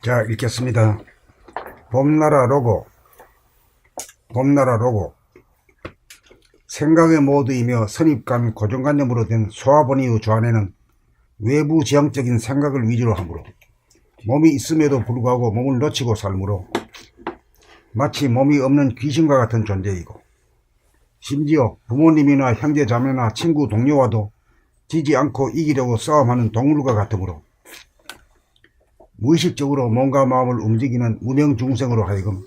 자, 읽겠습니다. 봄나라 로고. 생각의 모두이며 선입관 고정관념으로 된 소화본의의 주안에는 외부 지향적인 생각을 위주로 하므로 몸이 있음에도 불구하고 몸을 놓치고 살므로 마치 몸이 없는 귀신과 같은 존재이고, 심지어 부모님이나 형제자매나 친구 동료와도 지지 않고 이기려고 싸움하는 동물과 같으므로 무의식적으로 몸과 마음을 움직이는 무명 중생으로 하여금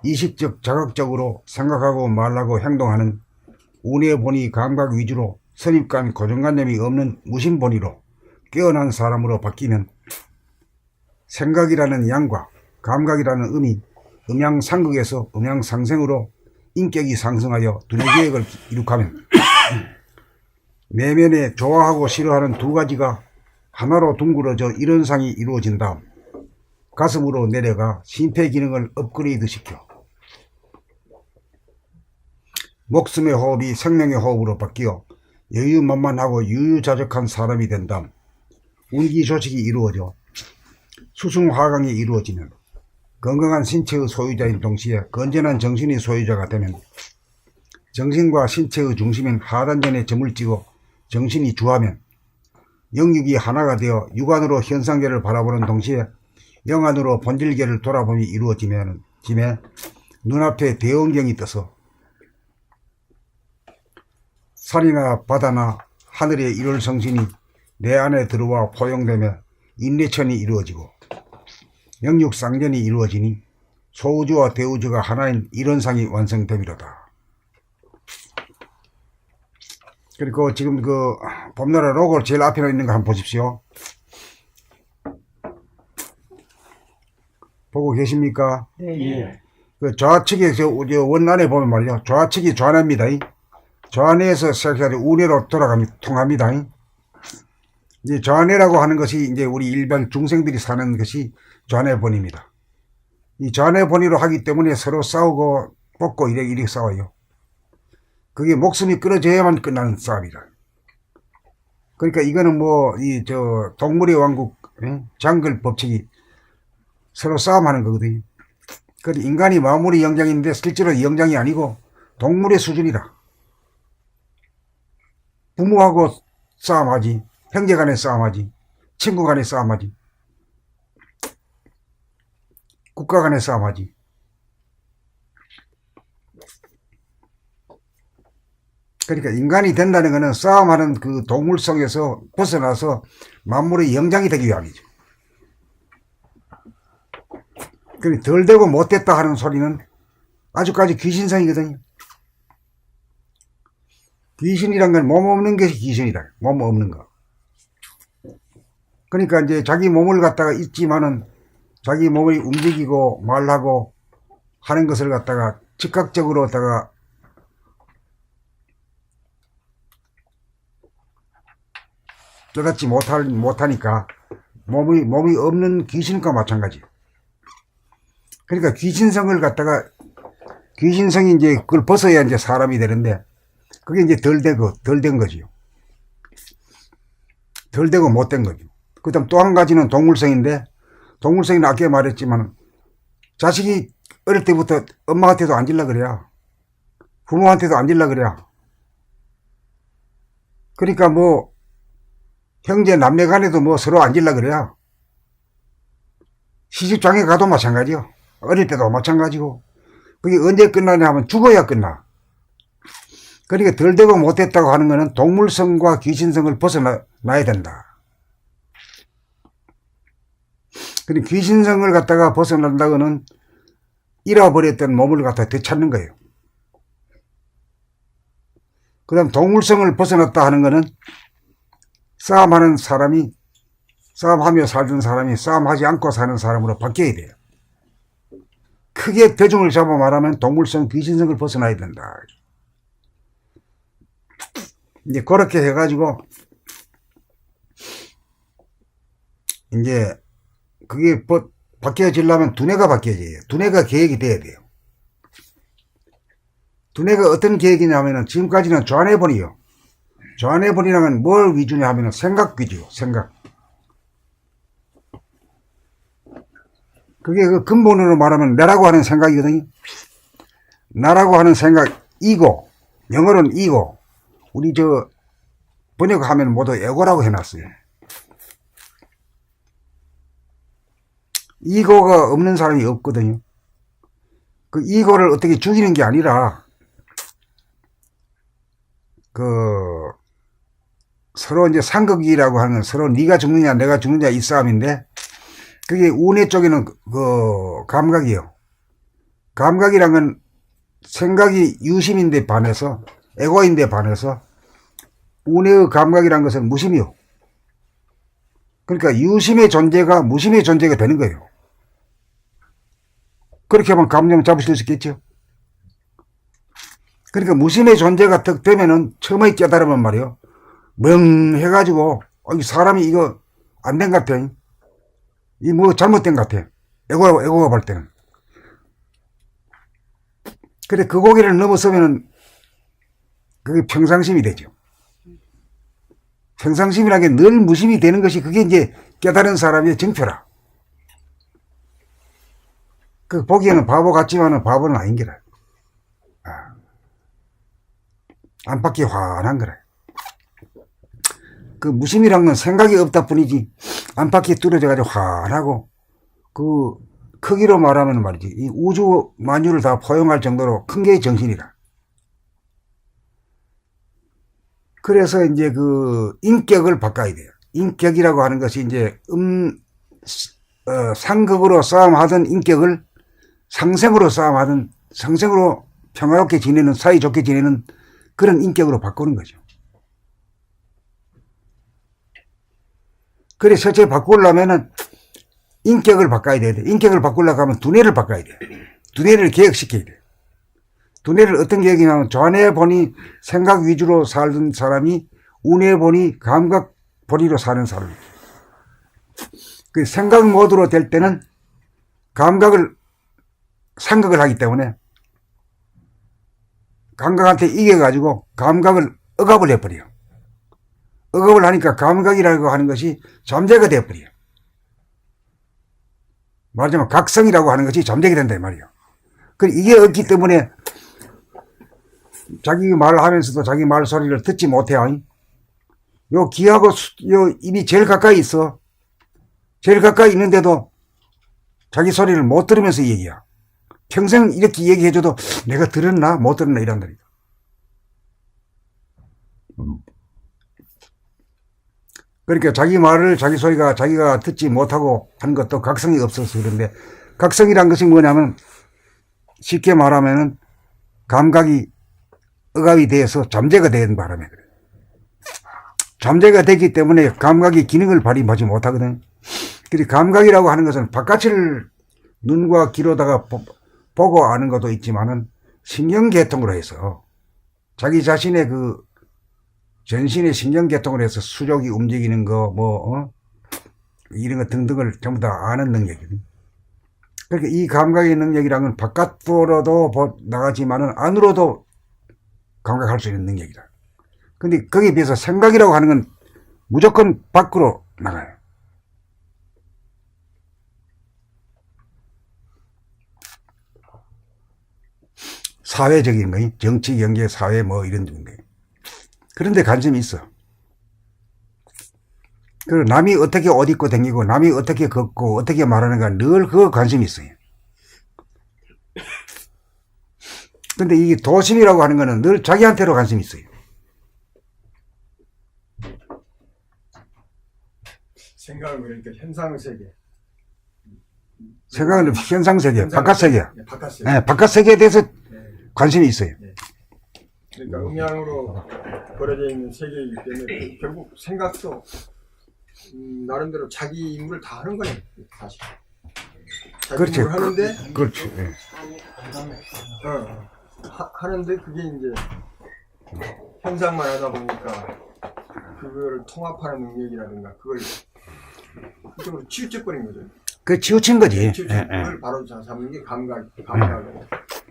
이식적 자각적으로 생각하고 말하고 행동하는 운의 본의 감각 위주로 선입관 고정관념이 없는 무심본의로 깨어난 사람으로 바뀌면 생각이라는 양과 감각이라는 음이 음양상극에서 음양상생으로 인격이 상승하여 두뇌계획을 이룩하면 내면에 좋아하고 싫어하는 두 가지가 하나로 둥그러져 이런상이 이루어진 다음 가슴으로 내려가 심폐기능을 업그레이드 시켜 목숨의 호흡이 생명의 호흡으로 바뀌어 여유만만하고 유유자적한 사람이 된 다음 운기조직이 이루어져 수승화강이 이루어지면 건강한 신체의 소유자인 동시에 건전한 정신의 소유자가 되면 정신과 신체의 중심인 하단전에 점을 찍어 정신이 주하면 영육이 하나가 되어 육안으로 현상계를 바라보는 동시에 영안으로 본질계를 돌아봄이 이루어짐에 눈앞에 대원경이 떠서 산이나 바다나 하늘의 일월성신이 내 안에 들어와 포용되며 인내천이 이루어지고 영육상전이 이루어지니 소우주와 대우주가 하나인 이런상이 완성됨이로다. 그리고 지금 그 봄나라 로고 제일 앞에 있는 거 한번 보십시오. 보고 계십니까? 네. 그 좌측에 저 원란에 보면 말이요, 좌측이 좌뇌입니다. 좌뇌에서 시작해서 우뇌로 통합니다. 이제 좌뇌라고 하는 것이 이제 우리 일반 중생들이 사는 것이 좌뇌본입니다. 이 좌뇌본의로 하기 때문에 서로 싸우고 뽑고 이렇게 싸워요. 그게 목숨이 끊어져야만 끝나는 싸움이라. 그러니까 이거는 동물의 왕국, 장글 법칙이 서로 싸움하는 거거든요. 그러니까 인간이 마무리 영장인데 실제로 영장이 아니고 동물의 수준이라. 부모하고 싸움하지, 형제 간에 싸움하지, 친구 간에 싸움하지, 국가 간에 싸움하지. 그러니까 인간이 된다는 것은 싸움하는 그 동물성에서 벗어나서 만물의 영장이 되기 위함이죠. 그러니까 덜 되고 못됐다 하는 소리는 아주까지 귀신성이거든요. 귀신이란 건 몸 없는 것이 귀신이다. 몸 없는 거. 그러니까 이제 자기 몸을 갖다가 있지만은 자기 몸이 움직이고 말하고 하는 것을 갖다가 즉각적으로 갖다가 깨닫지 못하니까 몸이 없는 귀신과 마찬가지. 그러니까 귀신성을 갖다가 귀신성이 이제 그걸 벗어야 이제 사람이 되는데 그게 이제 덜 된 거지요. 덜 되고 못 된 거죠. 그 다음 또 한 가지는 동물성인데, 동물성은 아까 말했지만 자식이 어릴 때부터 엄마한테도 앉으려 그래야, 부모한테도 앉으려 그래야. 그러니까 형제 남매 간에도 서로 앉으려 그래야. 시집장에 가도 마찬가지요. 어릴 때도 마찬가지고. 그게 언제 끝나냐 하면 죽어야 끝나. 그러니까 덜 되고 못됐다고 하는 것은 동물성과 귀신성을 벗어나야 된다. 그러니까 귀신성을 갖다가 벗어난다고는 잃어버렸던 몸을 갖다 되찾는 거예요. 그 다음 동물성을 벗어났다 하는 것은 싸움하는 사람이, 싸움하며 살던 사람이 싸움하지 않고 사는 사람으로 바뀌어야 돼요. 크게 대중을 잡아 말하면 동물성, 귀신성을 벗어나야 된다. 이제 그렇게 해가지고 이제 그게 바뀌어지려면 두뇌가 바뀌어져요. 두뇌가 계획이 돼야 돼요. 두뇌가 어떤 계획이냐면은 지금까지는 좌뇌본이요. 좌뇌본이라면 뭘 위주냐 하면은 생각 위주요. 생각. 그게 그 근본으로 말하면 나라고 하는 생각이거든요. 나라고 하는 생각, 이고, 영어로는 이고, 우리 저 번역하면 모두 에고라고 해놨어요. 이고가 없는 사람이 없거든요. 그 이고를 어떻게 죽이는 게 아니라 그 서로 이제 상극이라고 하는 서로 네가 죽느냐 내가 죽느냐 이 싸움인데 그게 운의 쪽에는 그 감각이요. 감각이란 건 생각이 유심인데 반해서 에고인데 반해서 운의 감각이란 것은 무심이요. 그러니까 유심의 존재가 무심의 존재가 되는 거예요. 그렇게 하면 감정 잡으실 수 있겠죠. 그러니까 무심의 존재가 딱 되면은 처음에 깨달으면 말이요. 멍해가지고 사람이 이거 안 된 것 같아. 이 뭐 잘못된 것 같아. 에고가 볼 때는. 그래 그 고개를 넘어서면은 그게 평상심이 되죠. 평상심이라는 게 늘 무심이 되는 것이 그게 이제 깨달은 사람의 정표라. 그 보기에는 바보 같지만은 바보는 아닌 게라. 안팎이 환한 거라. 그 무심이란 건 생각이 없다 뿐이지 안팎이 뚫어져가지고 환하고 그 크기로 말하면 말이지 이 우주 만유를 다 포용할 정도로 큰 게 정신이라. 그래서 이제 그 인격을 바꿔야 돼요. 인격이라고 하는 것이 이제 상극으로 싸움하던 인격을 상생으로 싸움하던 상생으로 평화롭게 지내는 사이좋게 지내는 그런 인격으로 바꾸는 거죠. 그래 첫째 바꾸려면은 인격을 바꿔야 돼. 인격을 바꾸려고 하면 두뇌를 바꿔야 돼. 두뇌를 개혁시켜야 돼. 두뇌를 어떤 개혁이냐면 좌뇌 본이 생각 위주로 살던 사람이 우뇌 본이 감각 본위로 사는 사람. 그 생각 모드로 될 때는 감각을 상극을 하기 때문에 감각한테 이겨가지고 감각을 억압을 해버려요. 억압을 하니까 감각이라고 하는 것이 잠재가 되어버려요. 말하자면 각성이라고 하는 것이 잠재게 된다 말이에요. 이게 없기 때문에 자기 말을 하면서도 자기 말 소리를 듣지 못해요. 요 귀하고 요 입이 제일 가까이 있어. 제일 가까이 있는데도 자기 소리를 못 들으면서 얘기야. 평생 이렇게 얘기해줘도 내가 들었나 못 들었나 이란다니까. 그러니까 자기 말을 자기 소리가 자기가 듣지 못하고 하는 것도 각성이 없어서 그런데 각성이란 것이 뭐냐면 쉽게 말하면은 감각이 억압이 되어서 잠재가 되는 바람에 그래요. 잠재가 되기 때문에 감각이 기능을 발휘하지 못하거든. 그래서 감각이라고 하는 것은 바깥을 눈과 귀로다가 보고 아는 것도 있지만은 신경계통으로 해서 자기 자신의 그 전신의 신경계통으로 해서 수족이 움직이는 거 이런 거 등등을 전부 다 아는 능력이거든. 그러니까 이 감각의 능력이란 건 바깥으로도 나가지만은 안으로도 감각할 수 있는 능력이다. 근데 거기에 비해서 생각이라고 하는 건 무조건 밖으로 나가요. 사회적인 거, 정치, 경제, 사회 이런 거. 그런데 관심이 있어. 그리고 남이 어떻게 옷 입고 다니고 남이 어떻게 걷고 어떻게 말하는가 늘 그거 관심이 있어요. 근데 이게 도심이라고 하는 거는 늘 자기한테로 관심이 있어요. 생각은 그러니까 현상세계. 생각은 현상세계, 바깥세계. 네, 바깥세계. 네, 바깥세계에 대해서 관심이 있어요. 네. 그러니까 음양으로 벌어져 있는 세계이기 때문에 결국 생각도 나름대로 자기 임무를 다 하는 거네. 사실. 자기 그렇죠. 임무를 하는데. 그렇죠. 네. 하는데 그게 이제 현상만 하다 보니까 그거를 통합하는 능력이라든가 그걸 그쪽으로 치우쳐버린 거죠. 그 치우친 거지. 그걸 바로 잡는 게 감각.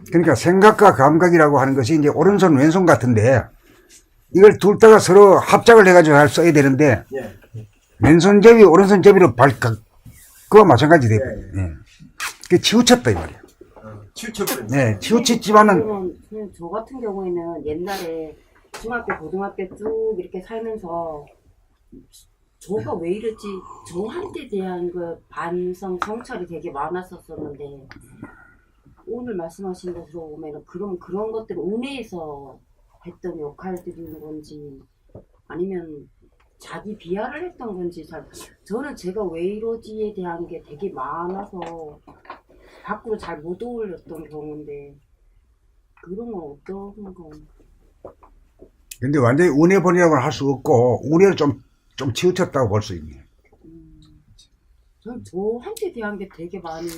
그러니까 생각과 감각이라고 하는 것이 이제 오른손 왼손 같은데 이걸 둘 다가 서로 합작을 해가지고 써야 되는데 왼손잡이 오른손잡이로 그거 마찬가지 돼요. 그 치우쳤다 이 말이야. 치우쳐버렸네. 네, 치우쳤지만은 저는 저 같은 경우에는 옛날에 중학교, 고등학교 쭉 이렇게 살면서 저가 왜 이랬지, 저한테 대한 그 반성, 성찰이 되게 많았었었는데 오늘 말씀하신 것으로 보면 그럼 그런 것들을 운해에서 했던 역할들인 건지 아니면 자기 비하를 했던 건지 저는 제가 왜 이러지에 대한 게 되게 많아서 밖으로 잘 못 어울렸던 경우인데 그런 건 어떤 건? 근데 완전히 운해 버리라고는 할 수 없고 운해를 좀 치우쳤다고 볼 수 있네. 전 저한테 대한 게 되게 많이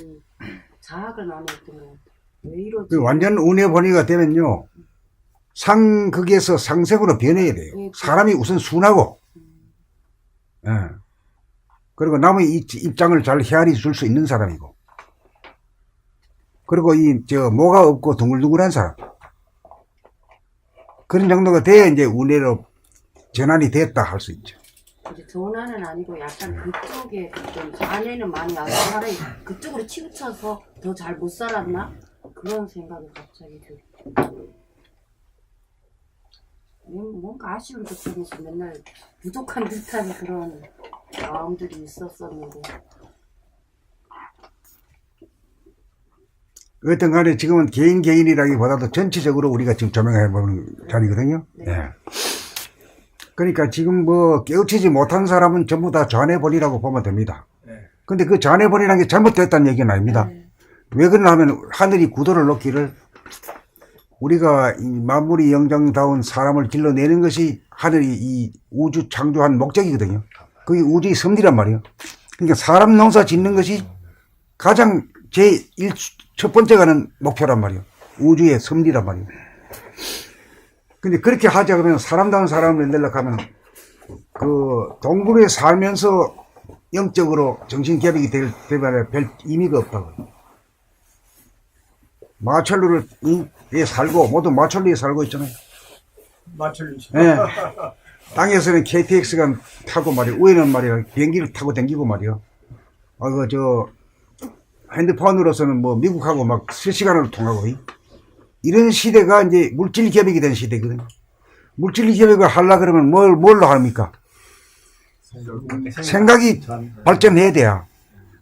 자학을 많이 했던 것 같아요. 왜 이러지? 그 완전 운해 버리가 되면요 상극에서 상색으로 변해야 돼요. 사람이 우선 순하고, 예. 그리고 남의 입장을 잘 헤아려 줄 수 있는 사람이고, 그리고 뭐가 없고 둥글둥글한 사람. 그런 정도가 돼야 이제 운해로 전환이 됐다 할 수 있죠. 이제 전화는 아니고 약간 그쪽에 좀 자네는 많이 아는 사람이 그쪽으로 치우쳐서 더 잘 못 살았나? 그런 생각이 갑자기 들어요. 뭔가 아쉬운 그쪽에서 맨날 부족한 듯한 그런 마음들이 있었었는데. 어떤 간에 지금은 개인이라기보다도 전체적으로 우리가 지금 조명해보는 자리거든요. 네. 예. 그러니까 지금 뭐 깨우치지 못한 사람은 전부 다 전해버리라고 보면 됩니다. 네. 근데 그 전해버리라는 게 잘못됐다는 얘기는 아닙니다. 네. 왜 그러냐 하면 하늘이 구도를 놓기를 우리가 이 만물이 영장다운 사람을 길러내는 것이 하늘이 이 우주 창조한 목적이거든요. 그게 우주의 섭리란 말이에요. 그러니까 사람 농사 짓는 것이 가장 첫 번째 가는 목표란 말이에요. 우주의 섭리란 말이에요. 근데 그렇게 하자 그러면 사람다운 사람을 만들려고 하면 그 동굴에 살면서 영적으로 정신개벽이 되면 별 의미가 없다고요. 마철루에 살고 모두 마철루에 살고 있잖아요. 마철루죠. 예. 땅에서는 KTX가 타고 말이야. 위에는 말이야 비행기를 타고 다니고 말이야. 핸드폰으로서는 뭐 미국하고 막 실시간으로 통하고 이런 시대가 이제 물질 개벽이 된 시대거든요. 물질 개벽을 하려 그러면 뭘로 합니까? 생각이 발전해야 돼요.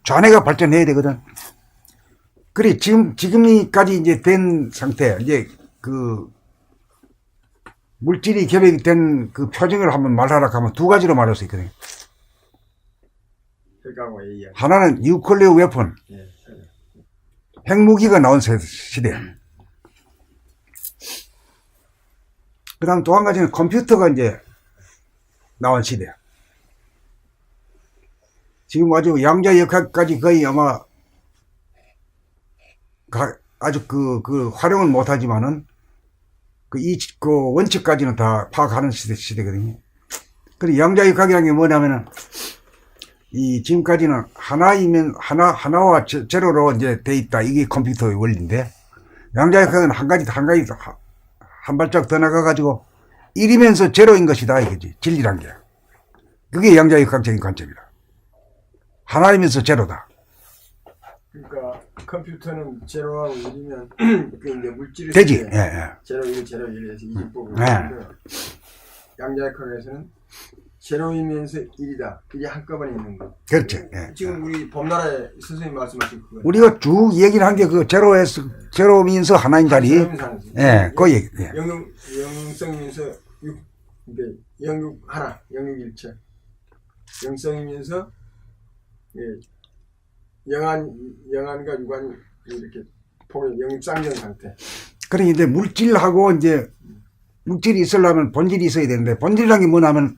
좌뇌가 발전해야 되거든. 그래, 지금까지 이제 된 상태, 이제 그, 물질이 개벽이 된 그 표정을 한번 말하라 하면 두 가지로 말할 수 있거든요. 하나는 뉴클리어 웨폰, 핵무기가 나온 시대. 그 다음 또 한 가지는 컴퓨터가 이제 나온 시대. 지금 아주 양자 역학까지 거의 아마 아주 활용은 못하지만은 그 원칙까지는 다 파악하는 시대거든요. 그리고 양자 역학이라는 게 뭐냐면은 지금까지는 하나와 제로로 이제 돼 있다. 이게 컴퓨터의 원리인데 양자 역학은 한 발짝 더 나가가지고 1이면서 제로인 것이다 이거지. 진리란 게. 그게 양자 역학적인 관점이다. 하나이면서 제로다. 그러니까 컴퓨터는 제로하고 1이면 그 이제 물질이 되지. 예. 제로 1, 제로 1에서 이집법을 예. 양자역학에서는 제로이면서 1이다. 이게 한꺼번에 있는 거. 그렇죠. 예. 지금 우리 범나라의 선생님 말씀하신 그거. 우리가 쭉 얘기를 한 게 그 제로면서 하나인 자리. 예, 그 얘기. 예. 영성이면서 영육 하나, 영육일체. 영성이면서 영안과 유관이 이렇게 영쌍전 상태. 그러니 이제 물질하고 이제 물질이 있으려면 본질이 있어야 되는데 본질이라는 게 뭐냐면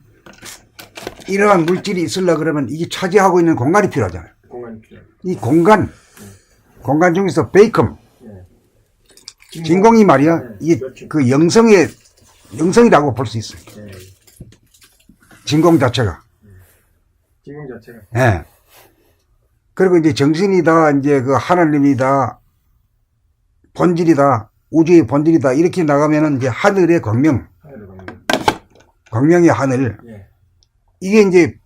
이러한 물질이 있으려 그러면 이게 차지하고 있는 공간이 필요하잖아요. 공간이 필요. 이 공간 중에서 베이컴, 진공이 말이야. 이게 그렇죠. 그 영성이라고 볼 수 있어요. 진공 자체가. 진공 자체가. 예. 그리고 이제 정신이다, 이제 그 하나님이다, 본질이다, 우주의 본질이다, 이렇게 나가면은 이제 하늘의 광명, 광명의 하늘. 예. 이게 이제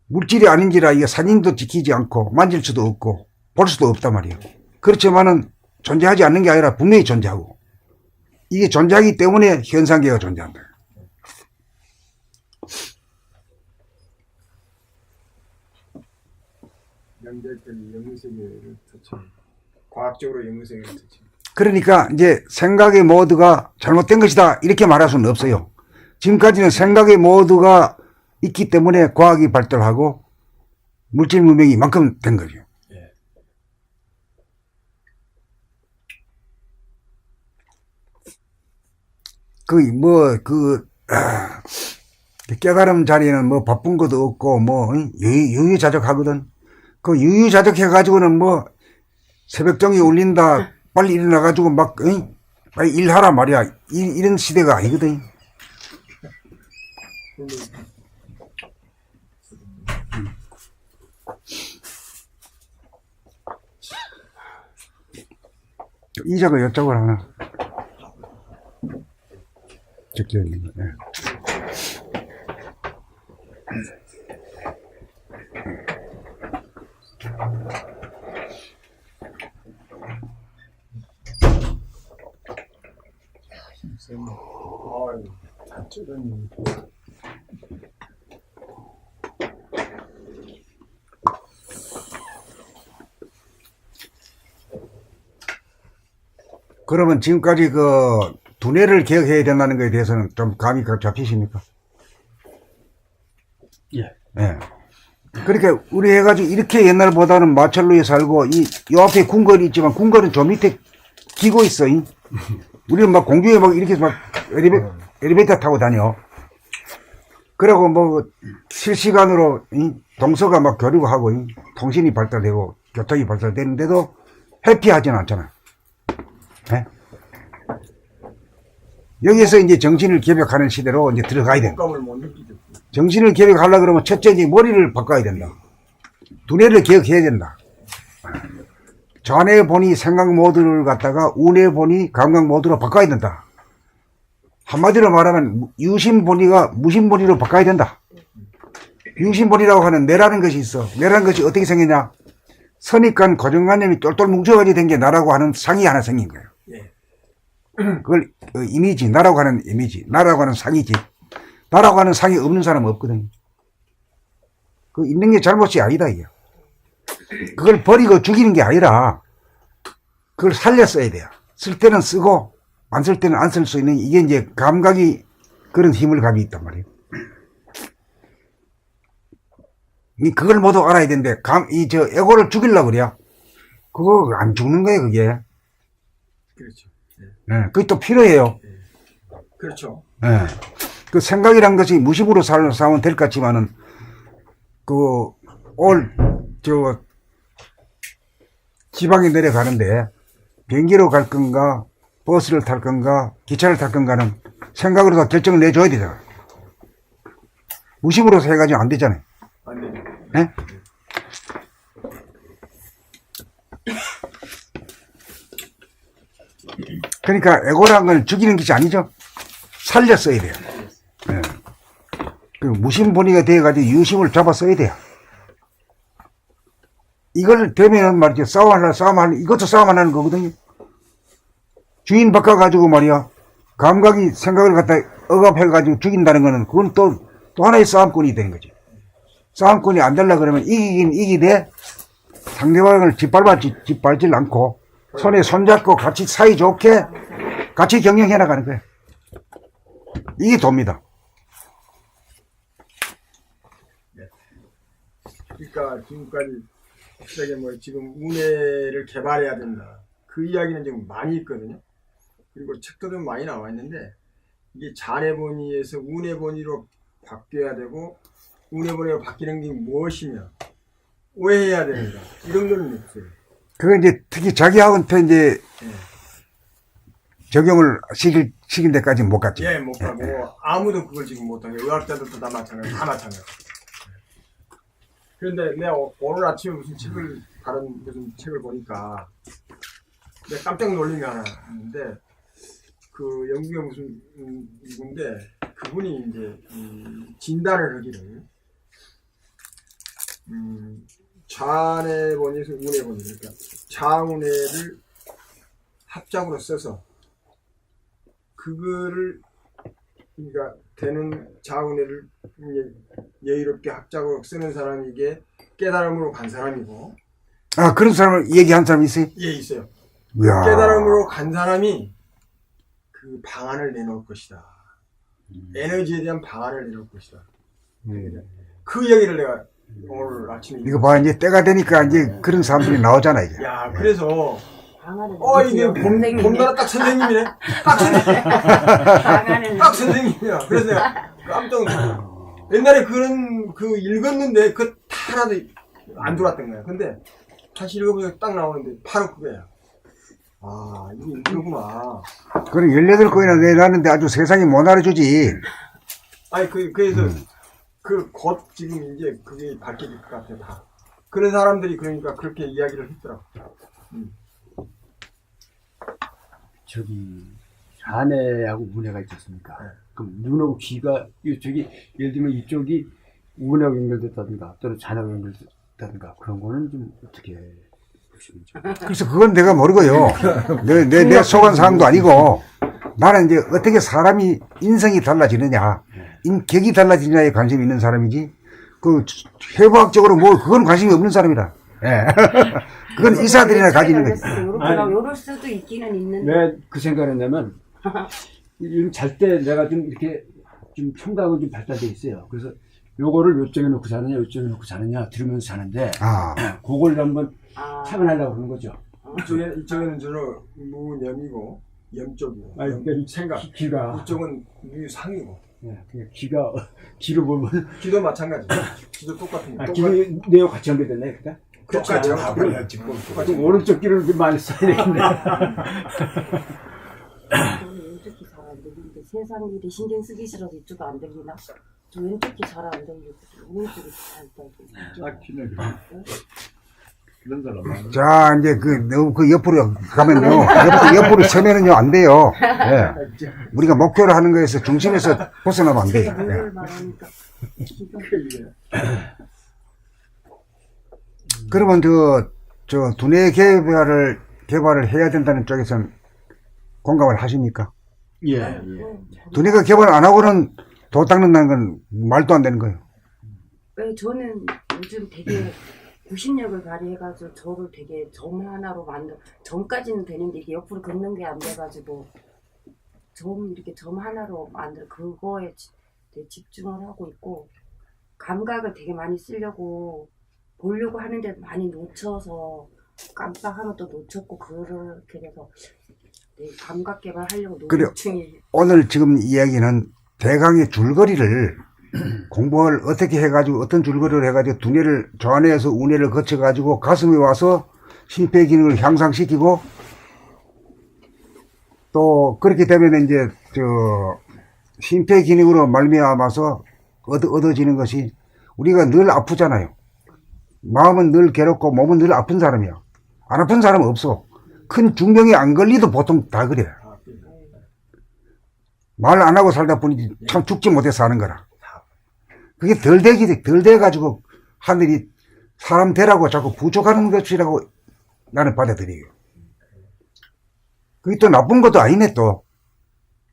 물질이 아닌지라 이게 사진도 지키지 않고 만질 수도 없고 볼 수도 없단 말이에요. 그렇지만은 존재하지 않는 게 아니라 분명히 존재하고, 이게 존재하기 때문에 현상계가 존재한다. 명작들이 영세계를 touch, 과학적으로 영세계를 touch. 그러니까 이제 생각의 모드가 잘못된 것이다 이렇게 말할 수는 없어요. 지금까지는 생각의 모드가 있기 때문에 과학이 발달하고 물질 문명이 이만큼 된 거죠. 예. 깨달음 자리에는 뭐 바쁜 것도 없고 뭐 유유자적하거든. 그 유유자적해 가지고는 뭐 새벽종이 울린다 빨리 일어나 가지고 막 빨리 일하라 말이야. 이런 시대가 아니거든. 이자가 여쪽을 하나 적혀 있는 거. 아유, 다 쩌더니. 그러면 지금까지 그 두뇌를 개혁해야 된다는 것에 대해서는 좀 감이 잡히십니까? 예. 예. 그러니까 우리 해가지고 이렇게 옛날보다는 마철로에 살고 요 앞에 궁궐이 있지만 궁궐은 저 밑에 기고 있어. 우리는 막 공중에 막 이렇게 막 엘리베이터 타고 다녀. 그리고 뭐 실시간으로 동서가 막 교류가 하고 통신이 발달되고 교통이 발달되는데도 해피하지는 않잖아. 네? 여기서 이제 정신을 개벽하는 시대로 이제 들어가야 된다. 감을 못 느끼죠. 정신을 개혁하려고 그러면 첫째 이제 머리를 바꿔야 된다. 두뇌를 개혁해야 된다. 좌뇌 본이 생각 모드를 갖다가 우뇌 본이 감각 모드로 바꿔야 된다. 한마디로 말하면 유심 본이가 무심 본이로 바꿔야 된다. 유심 본이라고 하는 뇌라는 것이 있어. 뇌라는 것이 어떻게 생겼냐? 선입관 고정관념이 똘똘 뭉쳐가지고 된 게 나라고 하는 상이 하나 생긴 거예요. 예. 그걸 이미지, 나라고 하는 이미지, 나라고 하는 상이지. 나라고 하는 상이 없는 사람은 없거든요. 그 있는 게 잘못이 아니다, 이게. 그걸 버리고 죽이는 게 아니라, 그걸 살려 써야 돼요. 쓸 때는 쓰고, 안 쓸 때는 안 쓸 수 있는, 이게 이제 감각이 그런 힘을 가지고 있단 말이에요. 그걸 모두 알아야 되는데, 에고를 죽이려고 그래요. 그거 안 죽는 거예요, 그게. 그렇죠. 예. 네, 그게 또 필요해요. 그렇죠. 네. 그 생각이란 것이 무심으로 살면 될 것 같지만은, 지방에 내려가는데, 비행기로 갈 건가, 버스를 탈 건가, 기차를 탈 건가는 생각으로 다 결정을 내줘야 되잖아. 무심으로 해가지고 안 되잖아요. 안 되죠. 네? 그러니까 에고라는 걸 죽이는 것이 아니죠. 살려 써야 돼요. 네. 그 무심본이가 되어가지고 유심을 잡아 써야 돼요. 이걸 되면은 말이죠. 싸움하려, 이것도 싸움하는 거거든요. 주인 바꿔가지고 말이야. 감각이 생각을 갖다 억압해가지고 죽인다는 거는 그건 또 하나의 싸움꾼이 되는 거지. 싸움꾼이 안 되려고 그러면 이기긴 이기되 상대방을 짓밟질 않고 손에 손잡고 같이 사이좋게 같이 경영해 나가는 거예요. 이게 돕니다. 그러니까 지금까지 확실하게 뭐 지금 운해를 개발해야 된다. 그 이야기는 지금 많이 있거든요. 그리고 책도 좀 많이 나와 있는데 이게 잔해본이에서 운해본이로 바뀌어야 되고 운해본이로 바뀌는 게 무엇이며 오해해야 되는가 이런 거는 없어요. 그거 이제 특히 자기하고한테 이제 적용을 시킬 때까지 못 갔죠. 예, 못 가고 아무도 그걸 지금 못하게 의학자들도 다 마찬가지, 다 마찬가지. 그런데 내가 오늘 아침에 무슨 다른 무슨 책을 보니까 내가 깜짝 놀란 게 하나 있는데 그 영국의 무슨 누군데 그분이 이제 진단을 하기를 좌뇌번에서 우뇌번, 그러니까 좌우뇌를 합작으로 써서 그거를 그러니까 되는 좌우뇌를 여유롭게 합작으로 쓰는 사람이 이게 깨달음으로 간 사람이고. 아, 그런 사람을 얘기한 사람이 있어요? 예, 있어요. 이야. 깨달음으로 간 사람이 그 방안을 내놓을 것이다. 에너지에 대한 방안을 내놓을 것이다. 그 이야기를 내가 오늘 아침에 이거 봐, 이제 때가 되니까 이제 그런 사람들이 나오잖아, 이제. 야, 그래서 방안을 이게 봄나라 딱 선생님이네. 딱 선생님. 방안을 딱 선생님이야. 그래서 내가 깜짝 놀랐어. 옛날에 그 읽었는데 그 하나도 안 들어왔던 거야. 근데 다시 읽어보니까 딱 나오는데 바로 그거야. 아, 이게 이거구나. 그래, 18건이나 내놨는데 아주 세상이 못 알아주지. 아니, 그래서 곧 지금 이제 그게 바뀔 것 같아, 다. 그런 사람들이 그러니까 그렇게 이야기를 했더라고. 저기 좌뇌하고 우뇌가 있지 않습니까? 네. 그럼 눈하고 귀가 이쪽이 예를 들면 이쪽이 우뇌하고 연결됐다든가 또는 좌뇌하고 연결됐다든가 그런 거는 좀 어떻게 보시는지. 그래서 그건 내가 모르고요. 내 속한 사항도 아니고, 나는 이제 어떻게 사람이 인성이 달라지느냐, 인격이 달라지느냐에 관심이 있는 사람이지, 해부학적으로 그건 관심이 없는 사람이라. 예. 그건 의사들이나 가지는 거지. 요럴 수도 있기는 있는데. 왜 그 생각을 했냐면, 잘 때 내가 좀 이렇게 좀 청각은 좀 발달돼 있어요. 그래서 요거를 요쪽에 놓고 자느냐, 요쪽에 놓고 자느냐, 들으면서 자는데, 그걸 한번 차분하려고 그러는 거죠. 이쪽에는 주로 무염이고, 염 쪽이고, 그러니까 생각. 귀가. 이쪽은 무상이고. 네, 그냥 귀를 보면. 귀도 마찬가지. 귀도 똑같은 거. 귀도 내가 같이 연결됐네, 그니까? 똑같이. 똑같이 오른쪽 귀를 좀 많이 써야 되겠네. 저는 왼쪽 귀 잘 안 들리는데 세상 일이 신경 쓰기 싫어서 이쪽은 안 들리나? 저 왼쪽 귀 잘 안 들리고 오른쪽이 잘 들리고. 그런 사람 많아. 자, 이제 너무 옆으로 가면요. 옆으로 서면은요, 안 돼요. 예. 우리가 목표를 하는 거에서 중심에서 벗어나면 안 돼요. 예. 오늘 말하니까 기가 그러면 두뇌 개발을 해야 된다는 쪽에서는 공감을 하십니까? 예. 두뇌가 개발 안 하고는 도 닦는다는 건 말도 안 되는 거예요. 왜 저는 요즘 되게 구심력을 발휘해가지고 저를 되게 점 하나로 점까지는 되는데 이게 옆으로 긋는 게 안 돼가지고 이렇게 점 하나로 만들어 그거에 되게 집중을 하고 있고 감각을 되게 많이 쓰려고 보려고 하는데 많이 놓쳐서 깜빡하면 또 놓쳤고 그렇게 돼서 감각 개발하려고 노력 중이에요. 오늘 지금 이야기는 대강의 줄거리를 공부를 어떻게 해가지고 어떤 줄거리를 해가지고 두뇌를 좌뇌에서 우뇌를 거쳐가지고 가슴에 와서 심폐 기능을 향상시키고 또 그렇게 되면 이제 심폐 기능으로 말미암아서 얻어지는 것이 우리가 늘 아프잖아요. 마음은 늘 괴롭고 몸은 늘 아픈 사람이야. 안 아픈 사람은 없어. 큰 중병이 안 걸리도 보통 다 그래. 말 안 하고 살다 보니 참 죽지 못해 사는 거라. 그게 덜 돼가지고 하늘이 사람 되라고 자꾸 부족하는 것이라고 나는 받아들여요. 그게 또 나쁜 것도 아니네 또.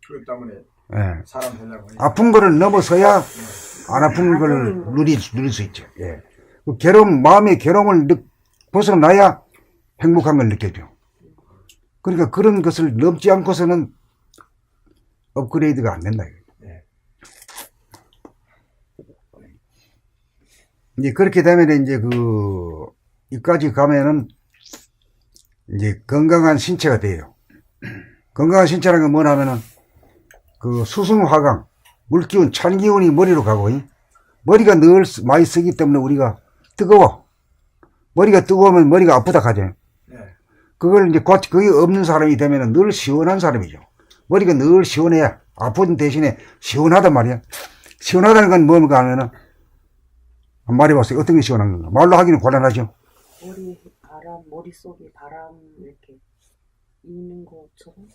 그것 때문에 예. 사람 되려고. 아픈 거를 넘어서야 안 아픈 걸 누릴 수 있죠. 예. 마음의 괴로움을 벗어나야 행복한 걸 느껴져. 그러니까 그런 것을 넘지 않고서는 업그레이드가 안 된다. 이제 그렇게 되면 이제 이까지 가면은 이제 건강한 신체가 돼요. 건강한 신체라는 건 뭐냐면은 수승화강, 물기운, 찬기운이 머리로 가고, 머리가 늘 많이 쓰기 때문에 우리가 뜨거워. 머리가 뜨거우면 머리가 아프다 하잖아요. 그걸 이제 그게 없는 사람이 되면은 늘 시원한 사람이죠. 머리가 늘 시원해야 아픈 대신에 시원하단 말이야. 시원하다는 건 뭔가 하면은 한 말해봤어요. 어떤 게 시원한 건가? 말로 하기는 곤란하죠. 머릿속에 바람 이렇게 있는 것처럼.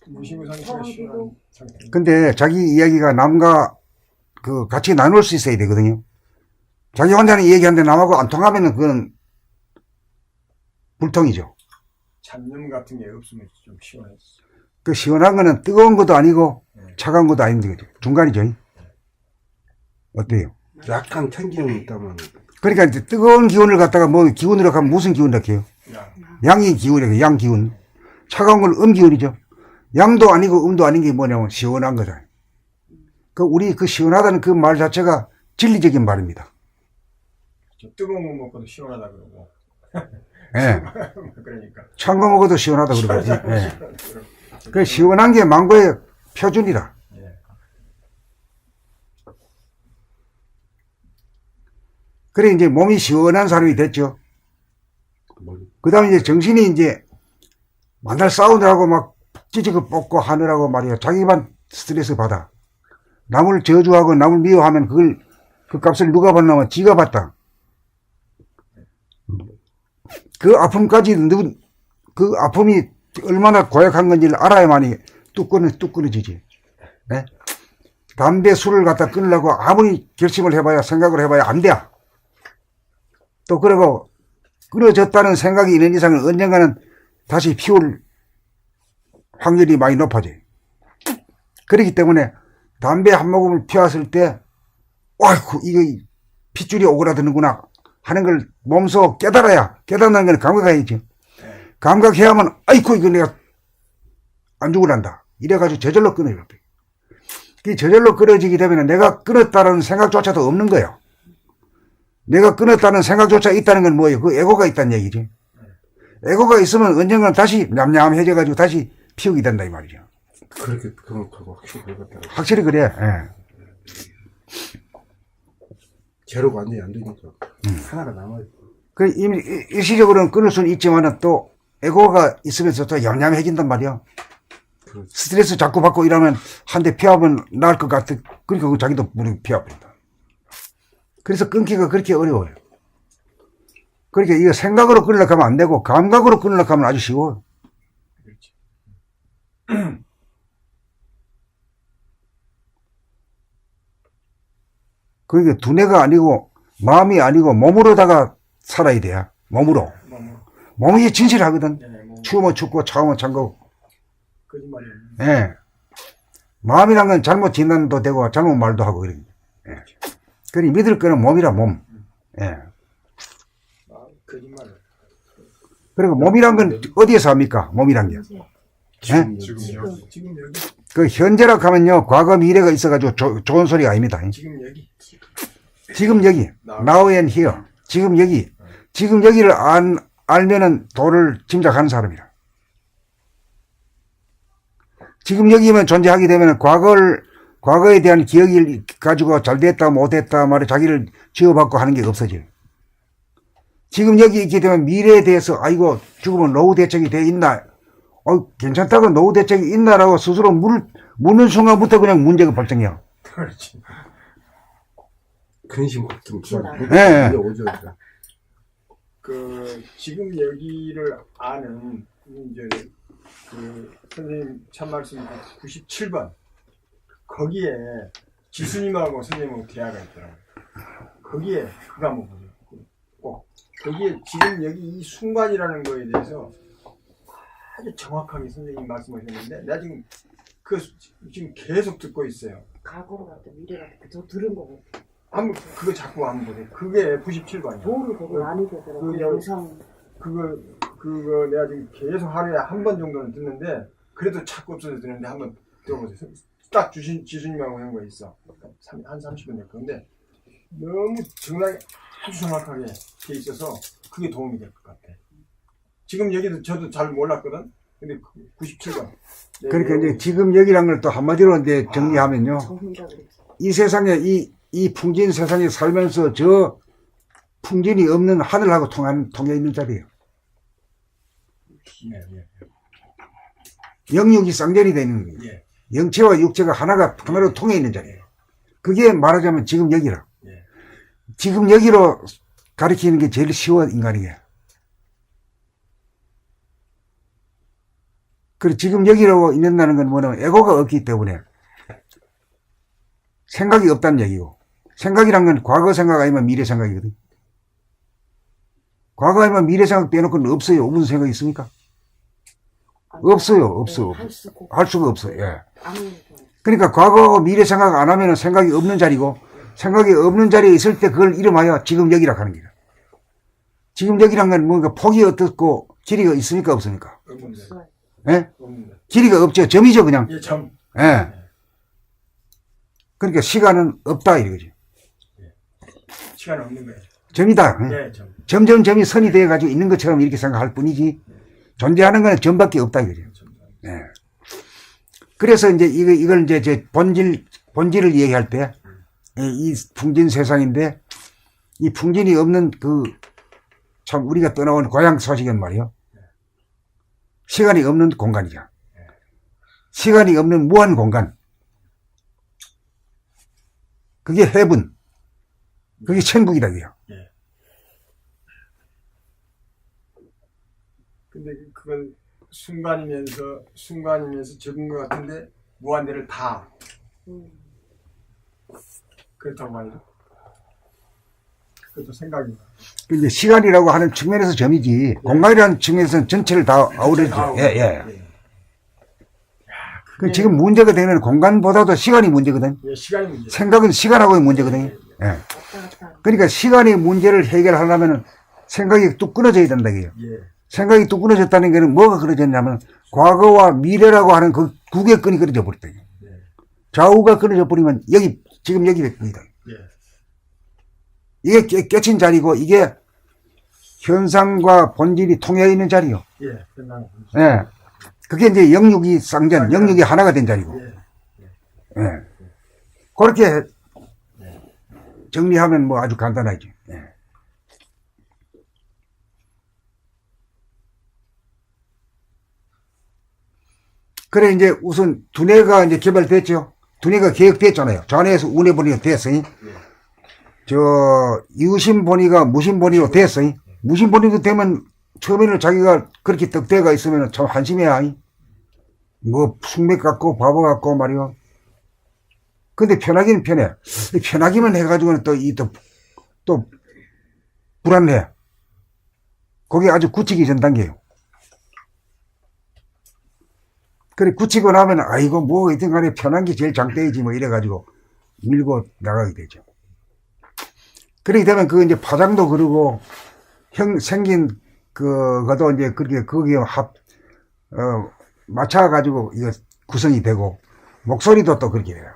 무시무 상태가 시원한 상태. 근데 자기 이야기가 남과 같이 나눌 수 있어야 되거든요. 자기 혼자는 얘기하는데 남하고 안 통하면은 그건 불통이죠. 잡념 같은 게 없으면 좀 시원했어. 그 시원한 거는 뜨거운 것도 아니고 차가운 것도 아닌데 그죠? 중간이죠. 어때요? 약간 tension이 있다면 그러니까 이제 뜨거운 기운을 갖다가 뭐 기운으로 하면 무슨 기운이라고 해요? 양의 기운이라고 양 기운. 차가운 건 기운이죠. 양도 아니고 음도 아닌 게 뭐냐면 시원한 거잖아요. 그 우리 그 시원하다는 그 말 자체가 진리적인 말입니다. 저 뜨거운 거 먹고도 시원하다 그러고. 예. 그러니까. 찬 거 먹어도 시원하다 그러거지. 예. 그 시원한 게 망고의 표준이라. 예. 그래 이제 몸이 시원한 사람이 됐죠. 그 다음에 이제 정신이 이제 만날 싸우느라고 막 찌찌그 뽑고 하느라고 말이야. 자기만 스트레스 받아. 남을 저주하고 남을 미워하면 그 값을 누가 받냐면 지가 받다. 그 아픔까지 그 아픔이 얼마나 고약한 건지를 알아야만이 뚝 끊어지지. 네? 담배 술을 갖다 끊으려고 아무리 결심을 해봐야 생각을 해봐야 안 돼. 또 그러고 끊어졌다는 생각이 있는 이상은 언젠가는 다시 피울 확률이 많이 높아져요. 그렇기 때문에 담배 한 모금을 피웠을 때 아이고 이거 핏줄이 오그라드는구나 하는 걸 몸소 깨닫는 건 감각해야지. 감각해야만 아이고 이거 내가 안 죽으란다 이래가지고 저절로 끊어요. 그 저절로 끊어지게 되면 내가 끊었다는 생각조차도 없는 거예요. 내가 끊었다는 생각조차 있다는 건 뭐예요? 그 에고가 있다는 얘기지. 에고가 있으면 언젠가는 다시 냠냠해져가지고 다시 피우게 된다 이 말이죠. 그렇게 그렇고 확실히 그렇다. 확실히 그래. 예. 제로가 완전히 안 되니까 하나가 남아요. 그 일시적으로는 끊을 수는 있지만은 또 에고가 있으면서 또 얌얌해진단 말이야. 그렇지. 스트레스 자꾸 받고 이러면 한 대 피하면 나을 것 같아. 그러니까 그 자기도 무릎 피해버린다. 그래서 끊기가 그렇게 어려워요. 그러니까 이거 생각으로 끊으려고 하면 안 되고 감각으로 끊으려고 하면 아주 쉬워. 그러니까 두뇌가 아니고 마음이 아니고 몸으로다가 살아야 돼요. 몸으로. 몸이 진실하거든. 추우면 춥고 차우면 찬 거고. 거짓말이에요. 예. 마음이란 건 잘못 진단도 되고 잘못 말도 하고 그래. 예. 그래 믿을 거는 몸이라 몸. 예. 거짓말이에요. 그리고 몸이란 건 어디에서 합니까? 몸이란 게. 예? 지금 여기. 그 현재라 하면요 과거 미래가 있어가지고 좋은 소리가 아닙니다. 지금 여기. 지금 여기 now and here 지금 여기를 알면은 도를 짐작하는 사람이라. 지금 여기만 존재하게 되면 과거에 대한 기억을 가지고 잘됐다 못됐다 말에 자기를 지어받고 하는 게 없어져요. 지금 여기 있게 되면 미래에 대해서 아이고 죽으면 노후 대책이 돼 있나 괜찮다고 노후 대책이 있나라고 스스로 묻는 순간부터 그냥 문제가 발생해요. 그렇지. 근심 걱정 예. 오죠. 그 지금 여기를 아는 이제 그 선생님 참말씀 97번 거기에 지수님하고 선생님하고 대화가 있더라고요. 거기에 그거 한번 보세요. 꼭 거기에 지금 여기 이 순간이라는 거에 대해서 아주 정확하게 선생님 말씀하셨는데 내가 지금 계속 듣고 있어요. 과거로 갔다 미래로 갔다 저 들은 거고 한번 그거 자꾸 한번 보세요. 그게 97번이야. 도움이 되게 많이 되더라고요. 그 영상 그거 내가 지금 계속 하루에 한 번 정도는 듣는데 그래도 자꾸 없어서 듣는데 한번 들어보세요. 딱 지수님하고 한 거 있어. 한 30분 됐는데 너무 정말 아주 정확하게 돼 있어서 그게 도움이 될 것 같아. 지금 여기도 저도 잘 몰랐거든. 근데 97번. 그러니까 이제 지금 여기란 걸 또 한마디로 이제 정리하면요. 이 세상에 이 풍진 세상에 살면서 저 풍진이 없는 하늘하고 통해 있는 자리예요. 영육이 쌍전이 되어 있는 거예요. 예. 영체와 육체가 하나로 통해 있는 자리예요. 그게 말하자면 지금 여기라. 예. 지금 여기로 가리키는 게 제일 쉬워 인간이에요. 그리고 지금 여기로 있는다는 건 뭐냐면 에고가 없기 때문에 생각이 없다는 얘기고 생각이란 건 과거 생각 아니면 미래 생각이거든. 과거 아니면 미래 생각 빼놓고는 없어요. 무슨 생각이 있습니까? 없어요. 없어. 할 수가 없어요. 예. 그러니까 과거 미래 생각 안 하면 생각이 없는 자리고, 생각이 없는 자리에 있을 때 그걸 이름하여 지금 여기라 하는 거예요. 지금 여기란 건 뭔가 폭이 어떻고 길이가 있습니까? 없습니까? 없는데. 예? 없는데. 길이가 없죠. 점이죠, 그냥. 예, 점. 예. 그러니까 시간은 없다 이거죠. 시간 없는 거예요. 점이다. 예. 예, 점. 점점 점이 선이 되어가지고 있는 것처럼 이렇게 생각할 뿐이지, 존재하는 건 점밖에 없다 이거죠. 예. 그래서 이제 이걸 이제 제 본질을 얘기할 때, 이 풍진 세상인데, 이 풍진이 없는 참 우리가 떠나온 고향 소식은 말이요. 시간이 없는 공간이죠. 시간이 없는 무한 공간. 그게 헤븐. 그게 천국이다, 그요. 예. 근데 그건 순간이면서 적은 것 같은데 무한대를 다 그렇다고 말이죠. 그것도 생각입니다. 이제 시간이라고 하는 측면에서 점이지, 공간이라는 측면에서는 전체를 다 아우르죠. 예, 예. 그 지금 문제가 되는 공간보다도 시간이 문제거든. 예, 시간이 문제. 생각은 시간하고의 문제거든요. 예. 그러니까 시간의 문제를 해결하려면 생각이 뚝 끊어져야 된다, 이게요. 예. 생각이 뚝 끊어졌다는 게는 뭐가 끊어졌냐면, 과거와 미래라고 하는 그 국의 끈이 끊어져 버렸다. 좌우가 끊어져 버리면 지금 여기 백분이다. 예. 이게 깨친 자리고, 이게 현상과 본질이 통해 있는 자리요. 예. 끝나고. 예. 그게 이제 영육이 쌍전, 영육이 하나가 된 자리고. 예. 예. 그렇게 정리하면 뭐 아주 간단하죠. 예. 그래, 이제 우선 두뇌가 이제 개발됐죠. 두뇌가 개혁됐잖아요. 좌뇌에서 우뇌본위가 됐어요. 이유심본위가 무심본위로 됐어요. 무심본위로 되면 처음에는 자기가 그렇게 떡대가 있으면 참 한심해야. 뭐 숙맥 같고 바보 같고 말이요. 근데 편하기는 편해. 편하기만 해가지고는 또 불안해. 그게 아주 굳히기 전 단계예요. 그래, 굳히고 나면, 아이고, 뭐, 이든 간에 편한 게 제일 장대이지, 뭐, 이래가지고, 밀고 나가게 되죠. 그렇게 되면, 이제 파장도 그러고, 생긴, 그것도 이제, 그렇게, 거기에 맞춰가지고, 이거 구성이 되고, 목소리도 또 그렇게 돼요.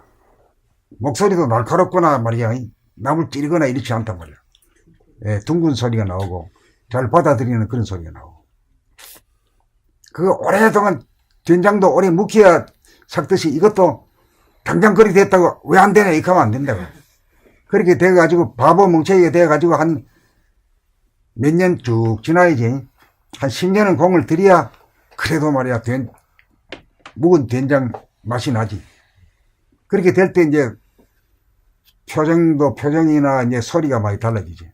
목소리도 날카롭거나 말이야, 남을 찌르거나 이렇지 않단 말이야. 예, 둥근 소리가 나오고, 잘 받아들이는 그런 소리가 나오고. 그거 오랫동안, 된장도 오래 묵혀야 삭듯이 이것도 당장 그렇게 됐다고 왜 안 되냐 이렇게 하면 안 된다고. 그렇게 돼가지고 바보 멍청이가 돼가지고 한 몇 년 쭉 지나야지. 한 10년은 공을 들여야 그래도 말이야 묵은 된장 맛이 나지. 그렇게 될 때 이제 표정이나 이제 소리가 많이 달라지지.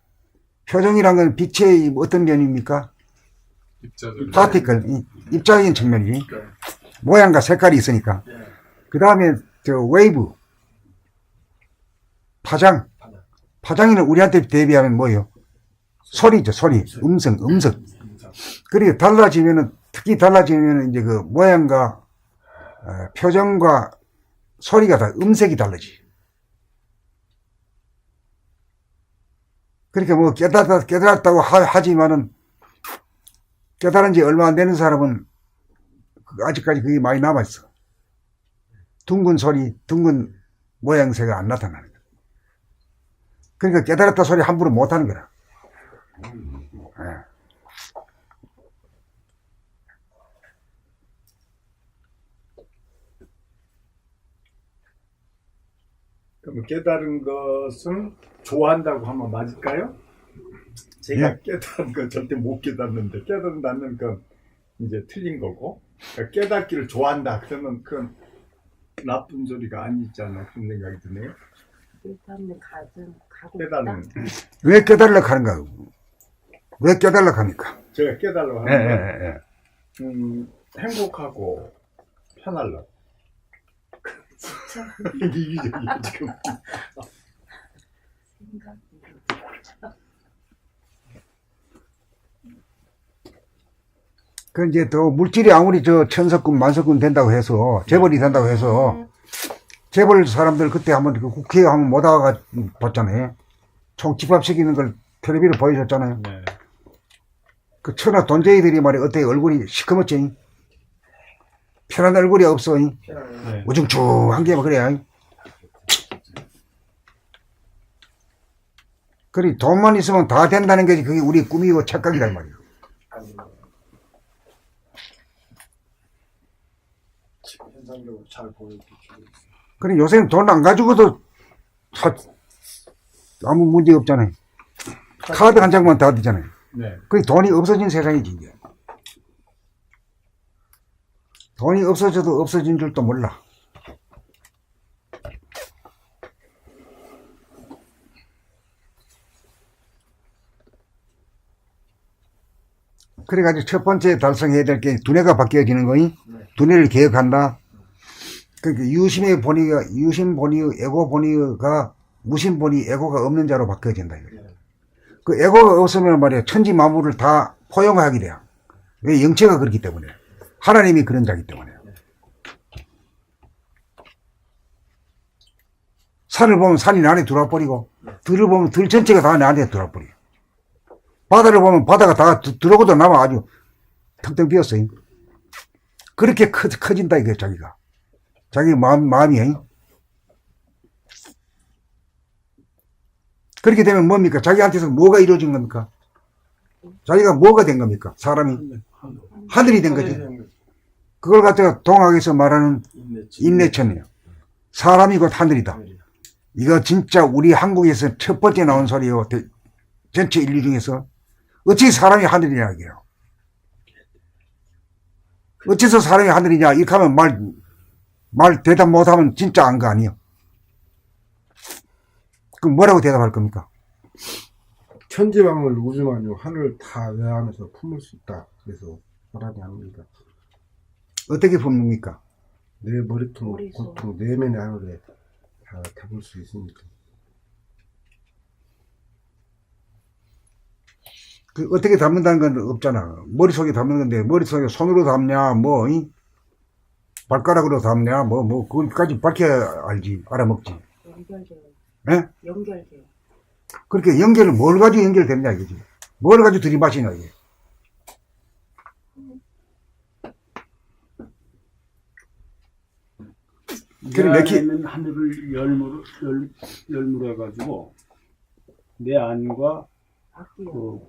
표정이란 건 빛의 어떤 면입니까? 파티클, 입자적인 측면이. 모양과 색깔이 있으니까. 그 다음에, 웨이브. 파장이는 우리한테 대비하면 뭐예요? 소리죠, 소리. 음성. 그리고 특히 달라지면은 이제 그 모양과, 표정과 소리가 다 음색이 달라지. 그러니까 뭐 깨달았다고 하지만은, 깨달은 지 얼마 안 되는 사람은 아직까지 그게 많이 남아있어. 둥근 소리, 둥근 모양새가 안 나타나는 거야. 그러니까 깨달았다 소리 함부로 못하는 거라. 예. 그럼 깨달은 것은 좋아한다고 하면 맞을까요? 제가 예. 깨달은 건 절대 못 깨닫는데 깨닫는다는 건 이제 틀린 거고, 그러니까 깨닫기를 좋아한다 그러면 그건 나쁜 소리가 아니잖아. 그런 생각이 드네요. 일단은 가고 깨달은 왜 깨달으려고 하는가? 왜 깨달으려고 합니까? 제가 깨달으려고 예, 하는 예, 예. 건 행복하고 편하려고. 이기적이야 지금. 그 이제 또 물질이 아무리 저 천석군 만석군 된다고 해서 재벌이 된다고 해서 재벌 사람들 그때 한번 그 국회에 한번 못 와가 봤잖아요. 총 집합시키는 걸 텔레비를 보여줬잖아요. 네. 그 천하 돈쟁이들이 말이야 어때 얼굴이 시커멓지? 편한 얼굴이 없어. 네. 우중충한 게 뭐 그래. 그래 돈만 있으면 다 된다는 게 그게 우리 꿈이고 착각이란 말이야. 현상적으로 잘 보여주고 그래 요새는 돈 안 가지고도 아무 문제 없잖아요. 카드 한 장만 다 되잖아요. 네. 그게 돈이 없어진 세상이지 이제. 돈이 없어져도 없어진 줄도 몰라. 그래가지고 첫 번째 달성해야 될 게 두뇌가 바뀌어지는 거니 두뇌를 개혁한다. 그러니까 유심의 본의가 유심 본의, 에고 본의가 무심 본의, 에고가 없는 자로 바뀌어진다. 그 에고가 없으면 말이야 천지 만물을 다 포용하게 돼요. 왜 영체가 그렇기 때문에 하나님이 그런 자기 때문에. 산을 보면 산이 내 안에 들어와 버리고 들을 보면 들 전체가 다 내 안에 들어와 버려. 바다를 보면 바다가 다 들어오고도 남아 아주 텅텅 비었어요. 그렇게 커진다 이게 자기가. 자기 마음이. 그렇게 되면 뭡니까? 자기한테서 뭐가 이루어진 겁니까? 자기가 뭐가 된 겁니까? 사람이 하늘이 된 거지. 그걸 갖다가 동학에서 말하는 인내천이에요. 사람이 곧 하늘이다. 이거 진짜 우리 한국에서 첫 번째 나온 소리요. 전체 인류 중에서 어찌 사람이 하늘이냐 이게요. 어째서 사람이 하늘이냐 이렇게 하면 말 대답 못하면 진짜 안 거 아니에요. 그럼 뭐라고 대답할 겁니까? 천지만물 우주만유 하늘을 다 외하면서 품을 수 있다. 그래서 사람이 합니다. 어떻게 품습니까? 내 머리통, 머릿속. 고통, 내면의 하늘에 다 담을 수 있으니까. 그 어떻게 담는다는 건 없잖아. 머릿속에 담는 건데 머릿속에 손으로 담냐 뭐 발가락으로 담냐 뭐 그것까지 밝혀야 알지 알아먹지. 연결돼요. 예? 연결돼요. 그렇게 연결을 뭘 가지고 연결됐냐 이거지. 뭘 가지고 들이마시냐 이게. 내 내 키- 안에는 하늘을 열무로 해가지고 내 안과 바뀌어요.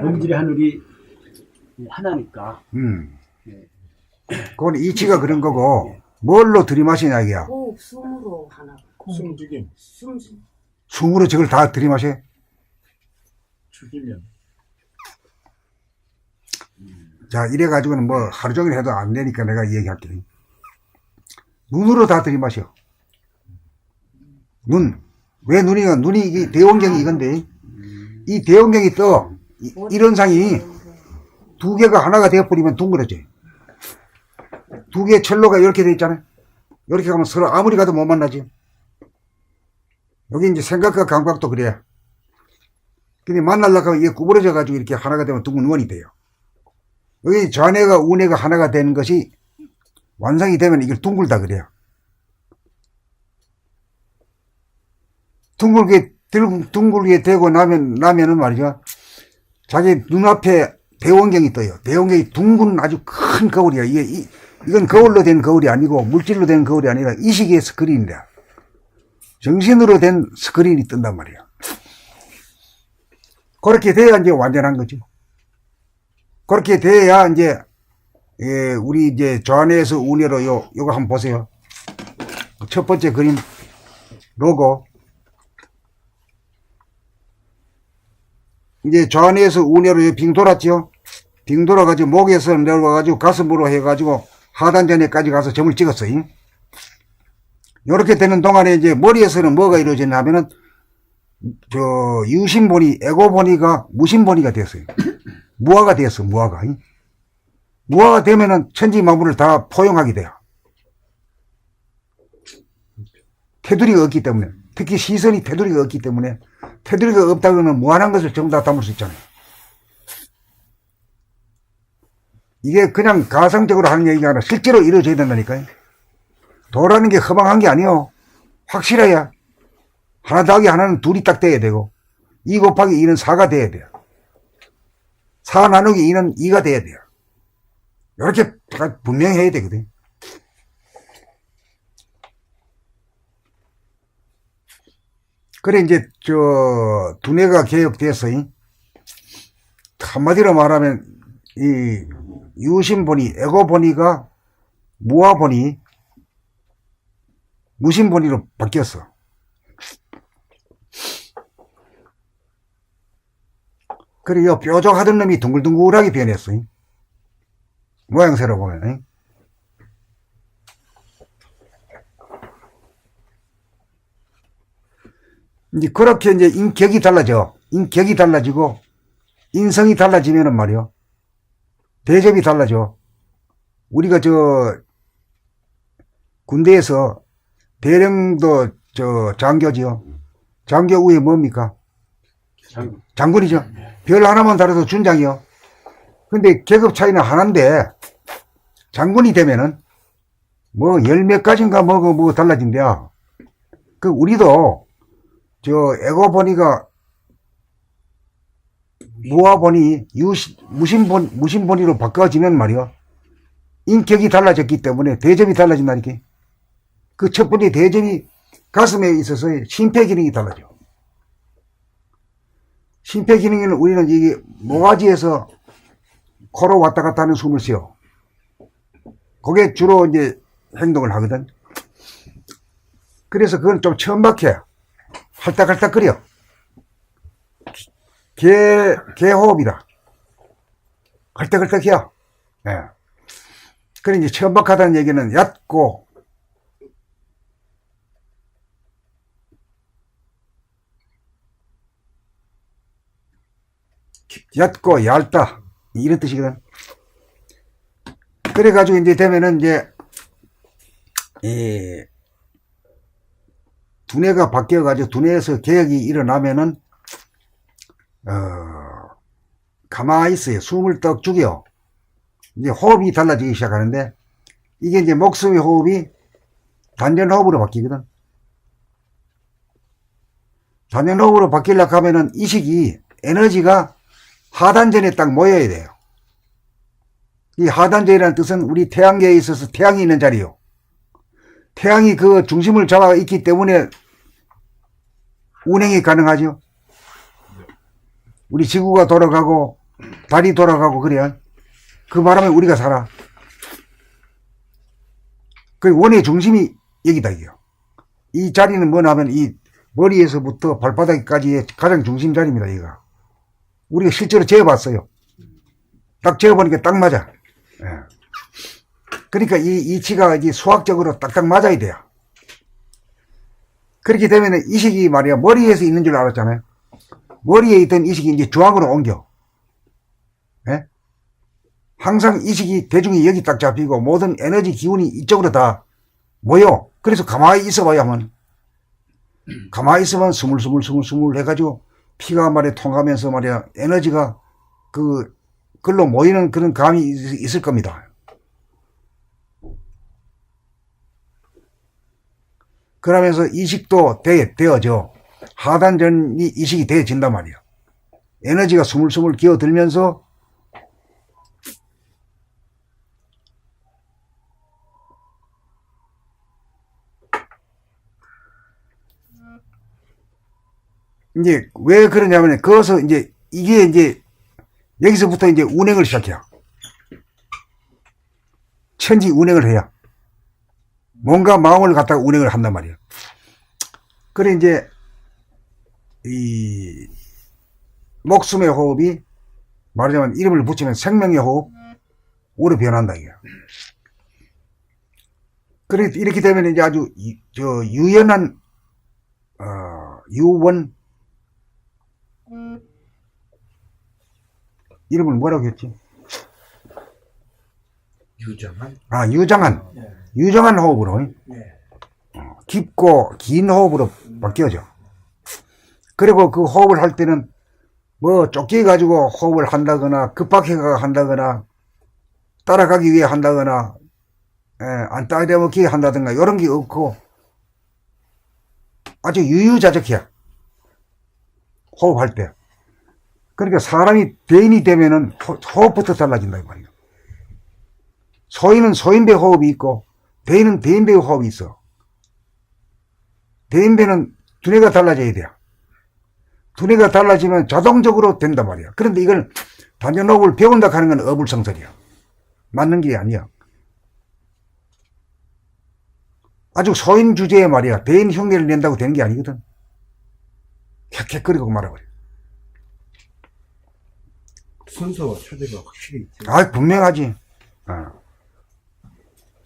본질의 하늘이 하나니까. 그건 이치가 그런 거고 뭘로 들이마시냐 이게야. 호흡, 숨으로 하나. 숨죽임 숨으로 저걸 다 들이마셔. 죽이면 자 이래가지고는 뭐 하루 종일 해도 안 되니까 내가 얘기할게. 눈으로 다 들이마셔. 눈. 왜 눈이가 눈이 이게 대원경이 이건데 이 대원경이 떠 이런상이 두 개가 하나가 되어버리면 둥그러져. 두 개의 철로가 이렇게 돼 있잖아요. 이렇게 가면 서로 아무리 가도 못 만나지. 여기 이제 생각과 감각도 그래요. 근데 만나려고 하면 이게 구부러져 가지고 이렇게 하나가 되면 둥근 원이 돼요. 여기 좌뇌가 우뇌가 하나가 되는 것이 완성이 되면 이걸 둥글다 그래요. 둥글게 되고 나면은 말이죠. 자기 눈앞에 대원경이 떠요. 대원경이 둥근 아주 큰 거울이야. 이건 거울로 된 거울이 아니고 물질로 된 거울이 아니라 이식의 스크린이다. 정신으로 된 스크린이 뜬단 말이야. 그렇게 돼야 이제 완전한 거죠. 그렇게 돼야 이제 우리 이제 좌뇌에서 우뇌로 요거 한번 보세요. 첫 번째 그림 로고. 이제 좌뇌에서 우뇌로 빙 돌았죠. 빙 돌아가지고 목에서 내려와가지고 가슴으로 해가지고 하단전에까지 가서 점을 찍었어요. 이렇게 되는 동안에 이제 머리에서는 뭐가 이루어지냐면은 저 유심본이 에고본이가 무심본이가 됐어요. 무아가 되었어. 무아가. 무아가 되면은 천지 만물을 다 포용하게 돼요. 테두리가 없기 때문에 특히 시선이 테두리가 없기 때문에 테두리가 없다고는 무한한 것을 전부 다 담을 수 있잖아요. 이게 그냥 가상적으로 하는 얘기가 아니라 실제로 이루어져야 된다니까요. 도라는 게 허망한 게 아니요. 확실해야 하나 더하기 하나는 둘이 딱 돼야 되고 2 곱하기 2는 4가 돼야 돼요. 4 나누기 2는 2가 돼야 돼요. 이렇게 분명히 해야 되거든요. 그래 이제 두뇌가 개혁됐어요. 한마디로 말하면 이 유심본이 에고본이가 무아본이 무심본이로 바뀌었어. 그래요. 뾰족하던 놈이 둥글둥글하게 변했어요. 모양새로 보면. 이제 그렇게 이제 인격이 달라져. 인격이 달라지고 인성이 달라지면은 말이요. 대접이 달라져. 우리가 군대에서 대령도 장교지요. 장교 후에 뭡니까? 장군이죠. 별 하나만 달아도 준장이요. 근데 계급 차이는 하나인데 장군이 되면은 뭐 열 몇 가지인가 뭐 달라진대요. 그 우리도 에고본이가 무아본이 무심본이로 바꿔지면 말이요. 인격이 달라졌기 때문에 대접이 달라진다니까. 그 첫 번째 대접이 가슴에 있어서 심폐기능이 달라져. 심폐기능에는 우리는 이게 모가지에서 코로 왔다 갔다 하는 숨을 쉬어. 그게 주로 이제 행동을 하거든. 그래서 그건 좀 천박해. 할딱할딱거려. 개호흡이라. 할딱할딱해요. 예. 그래, 이제 천박하다는 얘기는 얕고, 얕고 얇다. 이런 뜻이거든. 그래가지고 이제 되면은 이제, 두뇌가 바뀌어가지고 두뇌에서 개혁이 일어나면은, 가만히 있어요. 숨을 떡 죽여. 이제 호흡이 달라지기 시작하는데, 이게 이제 목숨의 호흡이 단전 호흡으로 바뀌거든. 단전 호흡으로 바뀌려고 하면은 이식이, 에너지가 하단전에 딱 모여야 돼요. 이 하단전이라는 뜻은 우리 태양계에 있어서 태양이 있는 자리요. 태양이 그 중심을 잡아 있기 때문에 운행이 가능하죠. 우리 지구가 돌아가고 달이 돌아가고 그래요. 그 바람에 우리가 살아. 그 원의 중심이 여기다 이게요. 이 자리는 뭐냐면 이 머리에서부터 발바닥까지의 가장 중심 자리입니다. 여기가. 우리가 실제로 재어봤어요. 딱 재어보니까 딱 맞아. 예. 그러니까 이 이치가 이제 수학적으로 딱딱 맞아야 돼요. 그렇게 되면 이식이 말이야 머리에서 있는 줄 알았잖아요. 머리에 있던 이식이 이제 중앙으로 옮겨. 예? 항상 이식이 대중이 여기 딱 잡히고 모든 에너지 기운이 이쪽으로 다 모여. 그래서 가만히 있어봐야 하면 가만히 있으면 스물스물 해가지고 피가 말이야 통하면서 말이야 에너지가 글로 모이는 그런 감이 있을 겁니다. 그러면서 이식도 되어져. 하단전이 이식이 되어진단 말이에요. 에너지가 스물스물 기어들면서 이제 왜 그러냐면 그것을 이제 이게 이제 여기서부터 이제 운행을 시작해요. 천지 운행을 해요. 뭔가 마음을 갖다가 운행을 한단 말이에요. 그래 이제 이 목숨의 호흡이 말하자면 이름을 붙이면 생명의 호흡으로 변한다 이게. 그래 이렇게 되면 이제 아주 유연한 유원 이름을 뭐라고 했지? 유정한? 유정한. 유정한 호흡으로. 네. 깊고 긴 호흡으로 바뀌어져. 그리고 그 호흡을 할 때는 뭐 쫓겨가지고 호흡을 한다거나 급박해가 한다거나 따라가기 위해 한다거나 안 따라먹기 한다든가 이런 게 없고 아주 유유자적해. 호흡할 때. 그러니까 사람이 대인이 되면은 호흡부터 달라진다 이 말이야. 소인은 소인배 호흡이 있고 대인은 대인배 호흡이 있어. 대인배는 두뇌가 달라져야 돼. 두뇌가 달라지면 자동적으로 된단 말이야. 그런데 이걸 단전호흡을 배운다 하는 건 어불성설이야. 맞는 게 아니야. 아주 소인 주제에 말이야. 대인 흉내를 낸다고 되는 게 아니거든. 캬캬거리고 말아버려. 순서와 차제가 확실히 있죠. 아, 분명하지.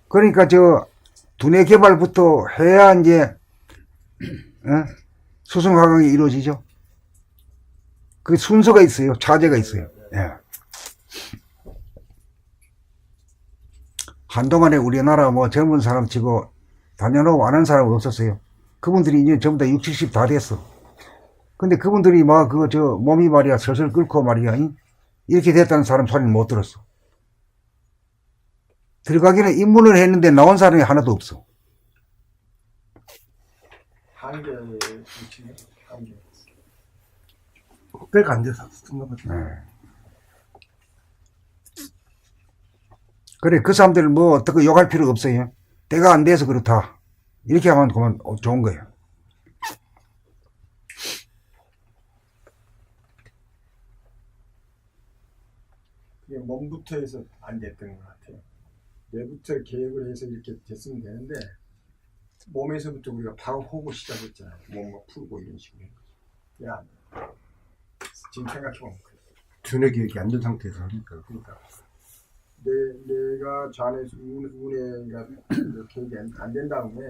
그러니까 두뇌 개발부터 해야 이제 수승화강이 이루어지죠. 그 순서가 있어요. 차제가 있어요. 예. 한동안에 우리나라 뭐 젊은 사람 치고 단연호 안 한 사람은 없었어요. 그분들이 이제 전부 다 60, 70 다 됐어. 근데 그분들이 막 몸이 말이야 슬슬 끓고 말이야 이렇게 됐다는 사람 소리는 못 들었어. 들어가기는 입문을 했는데 나온 사람이 하나도 없어. 한계 위치네. 한계. 흑배가 안 돼서 쓴가 보지. 그래, 그 사람들 뭐 어떻게 욕할 필요가 없어요. 때가 안 돼서 그렇다. 이렇게 하면 그만 좋은 거예요. 그게 몸부터 해서 안 됐던 것 같아요. 뇌부터 계획을 해서 이렇게 됐으면 되는데 몸에서부터 우리가 바로 호흡을 시작했잖아요. 몸을 풀고 이런 식으로. 야, 지금 생각해보면 그래. 두뇌 기억이 안 된 상태에서 하니까. 그러니까 내가 좌뇌에서 우뇌가 계획이 안 된 다음에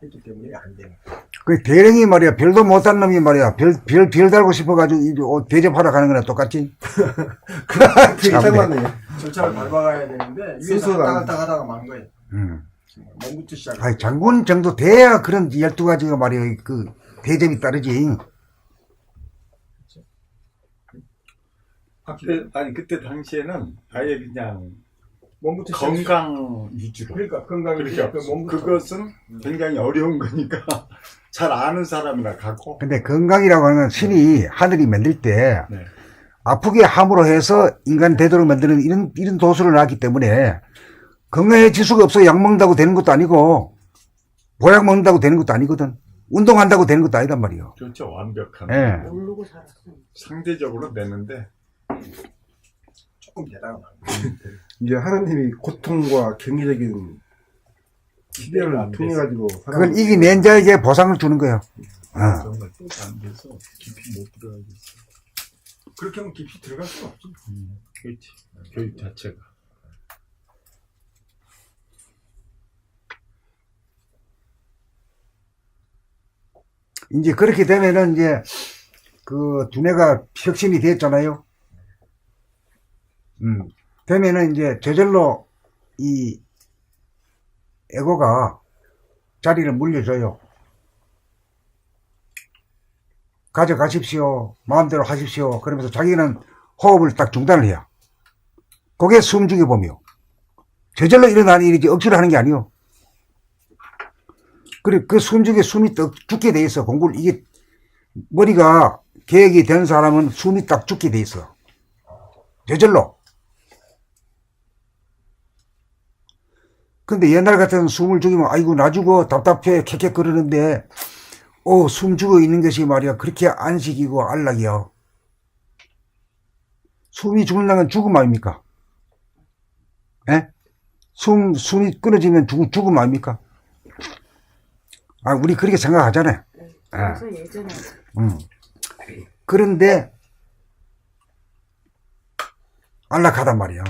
했기 때문에 안 되는 거야. 그 대령이 말이야 별도 못한 놈이 말이야 별 달고 싶어가지고 대접하러 가는 거나 똑같지. 그게 딱 맞네요. 절차를 밟아가야 되는데 위에서 순서가 왔다 갔다 하다가 만 거예요. 몸부터 시작. 아니, 장군 정도 돼야 그런 12가지가 말이야 그 대접이 따르지. 그때 당시에는 아예 그냥 몸부터 건강 위주로. 그러니까 건강이 그러니까 그것은 굉장히 어려운 거니까 잘 아는 사람이나 갖고. 근데 건강이라고 하는 건 신이 하늘이 만들 때 네. 아프게 함으로 해서 인간 되도록 만드는 이런 도수를 놨기 때문에 건강해질 수가 없어. 약 먹는다고 되는 것도 아니고 보약 먹는다고 되는 것도 아니거든. 운동한다고 되는 것도 아니란 말이에요. 그렇죠. 완벽한. 예. 모르고 살았어. 상대적으로 내는데 조금 되다가 만 이제 하나님이 고통과 경제적인 시대를 안 통해 돼서. 가지고 그걸 이겨낸 자에게 보상을 주는 거예요. 정말 안 돼서 깊이 못 들어가겠어. 그렇게 하면 깊이 들어갈 수가 없지. 그렇지. 교육 자체가. 이제 그렇게 되면은 이제 그 두뇌가 혁신이 됐잖아요. 되면은 이제 저절로 이 에고가 자리를 물려줘요. 가져가십시오. 마음대로 하십시오. 그러면서 자기는 호흡을 딱 중단을 해요. 그게 숨죽여 보며. 저절로 일어나는 일이지 억지로 하는 게 아니요. 그래, 그 숨죽여 숨이 딱 죽게 돼 있어. 공부를, 이게, 머리가 계획이 된 사람은 숨이 딱 죽게 돼 있어. 저절로. 근데 옛날 같은 숨을 죽이면, 아이고, 나 죽어, 답답해, 캑캑 그러는데, 숨 죽어 있는 것이 말이야. 그렇게 안식이고 안락이야. 숨이 죽는다는 건 죽음 아닙니까? 예? 숨이 끊어지면 죽음 아닙니까? 우리 그렇게 생각하잖아요. 그래서 예전에 그런데, 안락하단 말이야.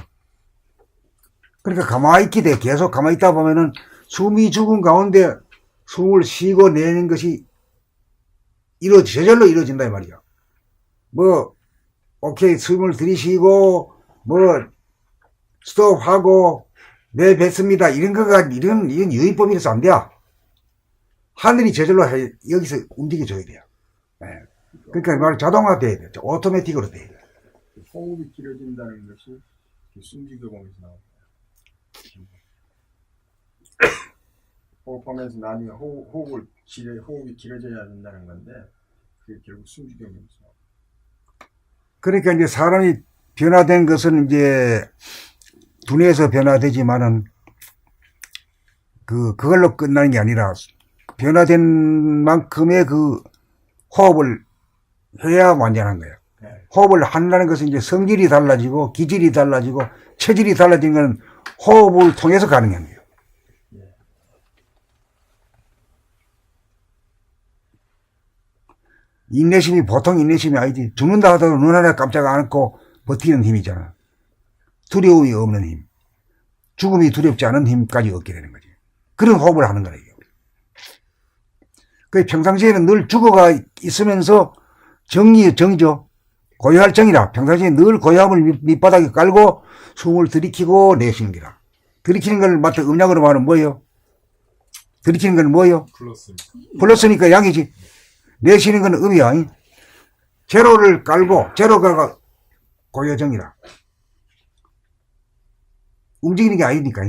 그러니까 가만히 있게 돼. 계속 가만히 있다 보면은 숨이 죽은 가운데 숨을 쉬고 내는 것이 저절로 이루어진다 이 말이야. 오케이, 숨을 들이쉬고, 스톱하고, 내뱉습니다. 이런 유의법이라서 안 돼. 하늘이 저절로 여기서 움직여줘야 돼요. 예. 그러니까 말 자동화 돼야 돼요. 오토매틱으로 돼야 돼요. 호흡이 길어진다는 것이 숨지교공에서 나옵니다. 호흡하면서 나중에 호흡이 길어져야 된다는 건데 그게 결국 숨지교공에서 나옵니다. 그러니까 이제 사람이 변화된 것은 이제 두뇌에서 변화되지만은 그걸로 끝나는 게 아니라 변화된 만큼의 그 호흡을 해야 완전한 거예요. 네. 호흡을 한다는 것은 이제 성질이 달라지고 기질이 달라지고 체질이 달라진 건 호흡을 통해서 가능한 거예요. 인내심이 보통 인내심이 아니지. 죽는다 하더라도 눈 하나 깜짝 안 안고 버티는 힘이잖아. 두려움이 없는 힘. 죽음이 두렵지 않은 힘까지 얻게 되는 거지. 그런 호흡을 하는 거예요. 그 평상시에는 늘 죽어가 있으면서 정이죠. 고요할 정이라. 평상시에 늘 고요함을 밑바닥에 깔고 숨을 들이키고 내쉬는 거라. 들이키는 걸 마트 음량으로 말하면 뭐예요? 들이키는 건 뭐예요? 플러스니까 양이지. 내쉬는 건 음이야. 제로를 깔고 제로가 고요정이라. 움직이는 게 아니니까.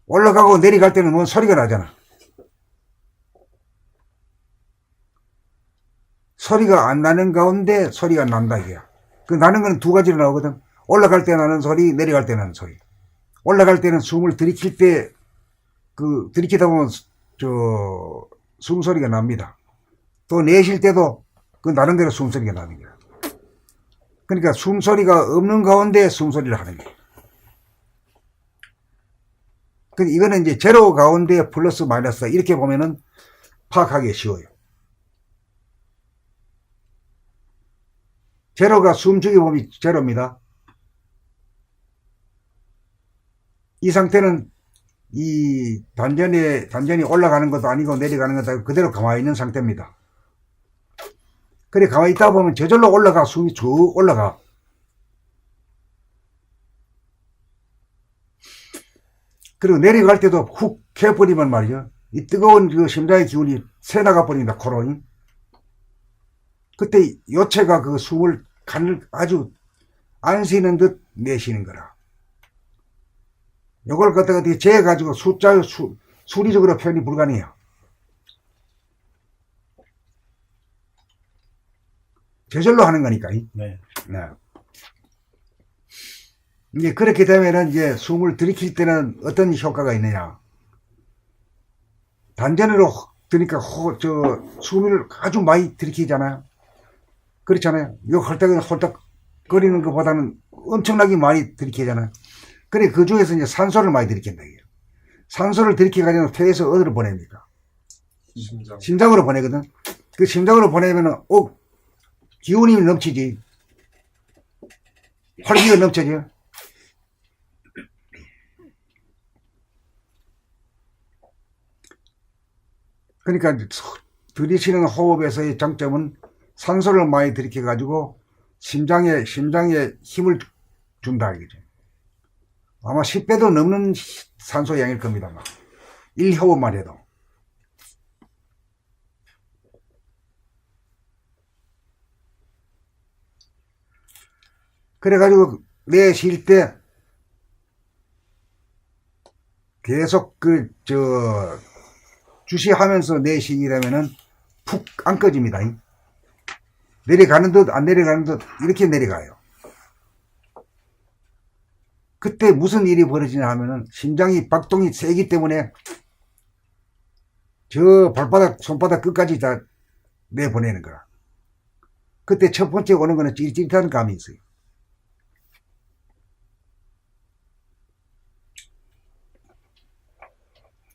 올라가고 내려갈 때는 뭐 소리가 나잖아. 소리가 안 나는 가운데 소리가 난다 이게야. 그 나는 건 두 가지로 나오거든. 올라갈 때 나는 소리, 내려갈 때 나는 소리. 올라갈 때는 숨을 들이킬 때 들이키다 보면 숨소리가 납니다. 또 내쉴 때도 그 나름대로 숨소리가 나는 거야. 그러니까 숨소리가 없는 가운데 숨소리를 하는 거야. 이거는 이제 제로 가운데 플러스 마이너스 이렇게 보면은 파악하기 쉬워요. 제로가 숨죽이 몸이 제로입니다. 이 상태는 이 단전이 올라가는 것도 아니고 내려가는 것도 아니고 그대로 가만히 있는 상태입니다. 그래 가만히 있다 보면 저절로 올라가 숨이 쭉 올라가. 그리고 내려갈 때도 훅 캐버리면 말이죠. 이 뜨거운 그 심장의 기운이 새나가 버린다 코로. 그때 요체가 그 숨을 간을 아주 안 쉬는 듯 내쉬는 거라. 요걸 갖다가 어떻게 재가지고 수리적으로 표현이 불가능해요. 저절로 하는 거니까. 네. 네. 이제 그렇게 되면은 이제 숨을 들이킬 때는 어떤 효과가 있느냐. 단전으로 그러니까 숨을 아주 많이 들이키잖아요. 그렇잖아요. 이거 헐떡거리는 것보다는 엄청나게 많이 들이키잖아요. 그래, 그 중에서 이제 산소를 많이 들이킨다, 이게. 산소를 들이키가지고 폐에서 어디로 보냅니까? 심장으로 보내거든. 그 심장으로 보내면은, 기운이 넘치지. 활기가 넘쳐져. 그러니까, 들이쉬는 호흡에서의 장점은 산소를 많이 들이켜가지고 심장에 힘을 준다 이거죠. 아마 10배도 넘는 산소 양일 겁니다. 1호흡만 해도. 그래가지고 내쉴 때 계속 주시하면서 내쉬기라면은 푹 안 꺼집니다. 내려가는 듯 안 내려가는 듯 이렇게 내려가요. 그때 무슨 일이 벌어지냐 하면은 심장이 박동이 세기 때문에 저 발바닥 손바닥 끝까지 다 내보내는 거라. 그때 첫 번째 오는 거는 찌릿찌릿한 감이 있어요.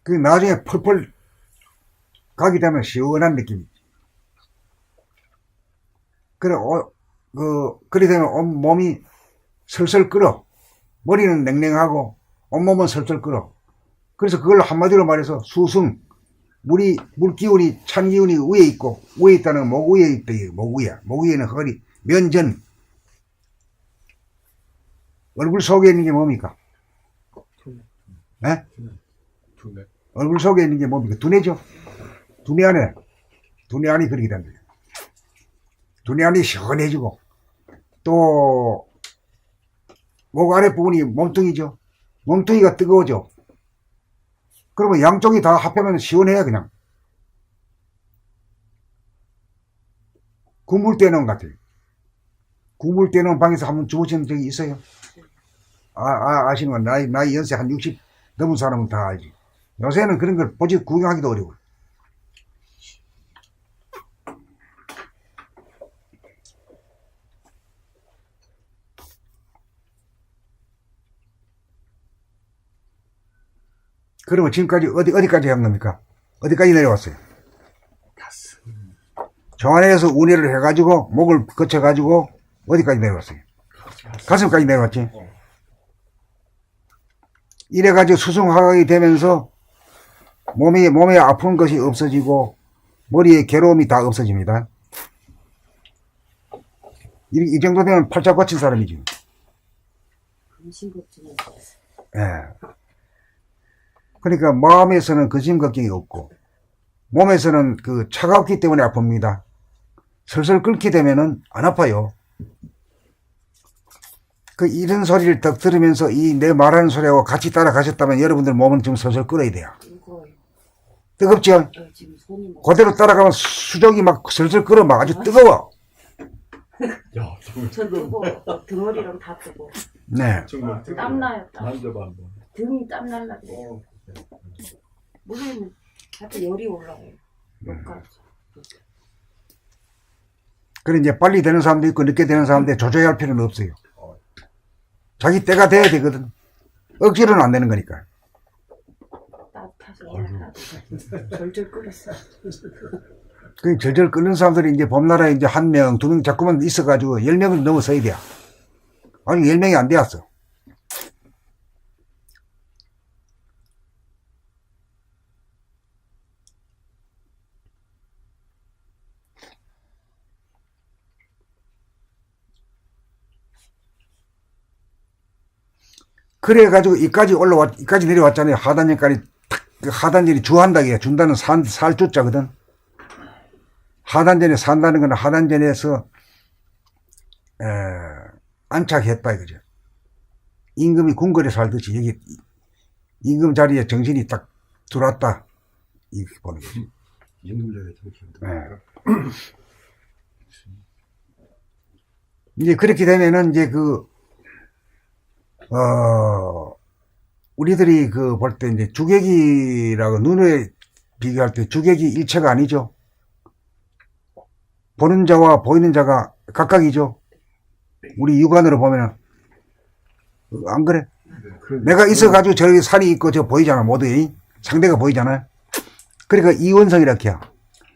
그 나중에 펄펄 가게 되면 시원한 느낌이지. 그래 되면 온몸이 설설 끓어. 머리는 냉랭하고 온몸은 설설 끓어. 그래서 그걸 한마디로 말해서 수승. 물 기운이, 찬 기운이 위에 있고, 위에 있다는 목 위에 있다. 목 위야. 목 위에는 허리, 면전. 얼굴 속에 있는 게 뭡니까? 네? 얼굴 속에 있는 게 뭡니까? 두뇌죠. 두뇌 안이 그렇게 된다. 두뇌 안이 시원해지고, 또, 목 아래 부분이 몸뚱이죠. 몸뚱이가 뜨거워져. 그러면 양쪽이 다 합하면 시원해요, 그냥. 국물 떼놓은 것 같아요. 국물 떼놓은 방에서 한번 주무신 적이 있어요? 아시는 건 나이 연세 한 60 넘은 사람은 다 알지. 요새는 그런 걸 보지 구경하기도 어려워요. 그러면 지금까지 어디까지 한 겁니까? 어디까지 내려왔어요? 정안에서 운해를 해가지고 목을 거쳐가지고 어디까지 내려왔어요? 가슴까지 내려왔지. 이래가지고 수승화각이 되면서 몸에 아픈 것이 없어지고 머리에 괴로움이 다 없어집니다. 이 정도 되면 팔자 고친 사람이지. 근심걱정이 예. 그러니까 마음에서는 근심 걱정이 없고 몸에서는 그 차갑기 때문에 아픕니다. 슬슬 끓게 되면은 안 아파요. 그 이런 소리를 딱 들으면서 이 내 말하는 소리하고 같이 따라가셨다면 여러분들 몸은 좀 슬슬 끓어야 돼요. 이거 뜨겁죠? 지금 손이 막 그대로 따라가면 수족이 막 슬슬 끓어 막 아주 뜨거워. 야, 정말 저 뜨고 등어리랑 다 뜨고 네. 정말 땀나요. 땀. 만져봐 한번. 등이 땀날라 그래요. 물에는 하여튼 열이 올라와요. 여기까지. 그래 이제 빨리 되는 사람도 있고 늦게 되는 사람도 조절해야 할 필요는 없어요. 자기 때가 돼야 되거든. 억지로는 안 되는 거니까. 따뜻해서 올라가도 절절 끓였어. 그 절절 끓는 사람들이 이제 봄나라에 이제 한 명, 두 명 자꾸만 있어가지고 10명을 넘어서야 돼. 아니 10명이 안 되었어. 그래가지고 이까지 내려왔잖아요. 하단전까지 그 하단전이 주한다기야. 준다는 살주자거든. 하단전에 산다는 건 하단전에서 안착했다 이거죠. 임금이 궁궐에 살듯이 여기 임금 자리에 정신이 딱 들어왔다 이렇게 보는 거죠. 임금자리에 정신. 이제 그렇게 되면은 이제 우리들이 볼 때 이제 주객이라고 눈에 비교할 때 주객이 일체가 아니죠. 보는 자와 보이는 자가 각각이죠. 우리 육안으로 보면은 안 그래? 내가 있어가지고 저기 산이 있고 저 보이잖아. 모두 상대가 보이잖아요. 그러니까 이원성이라 해요.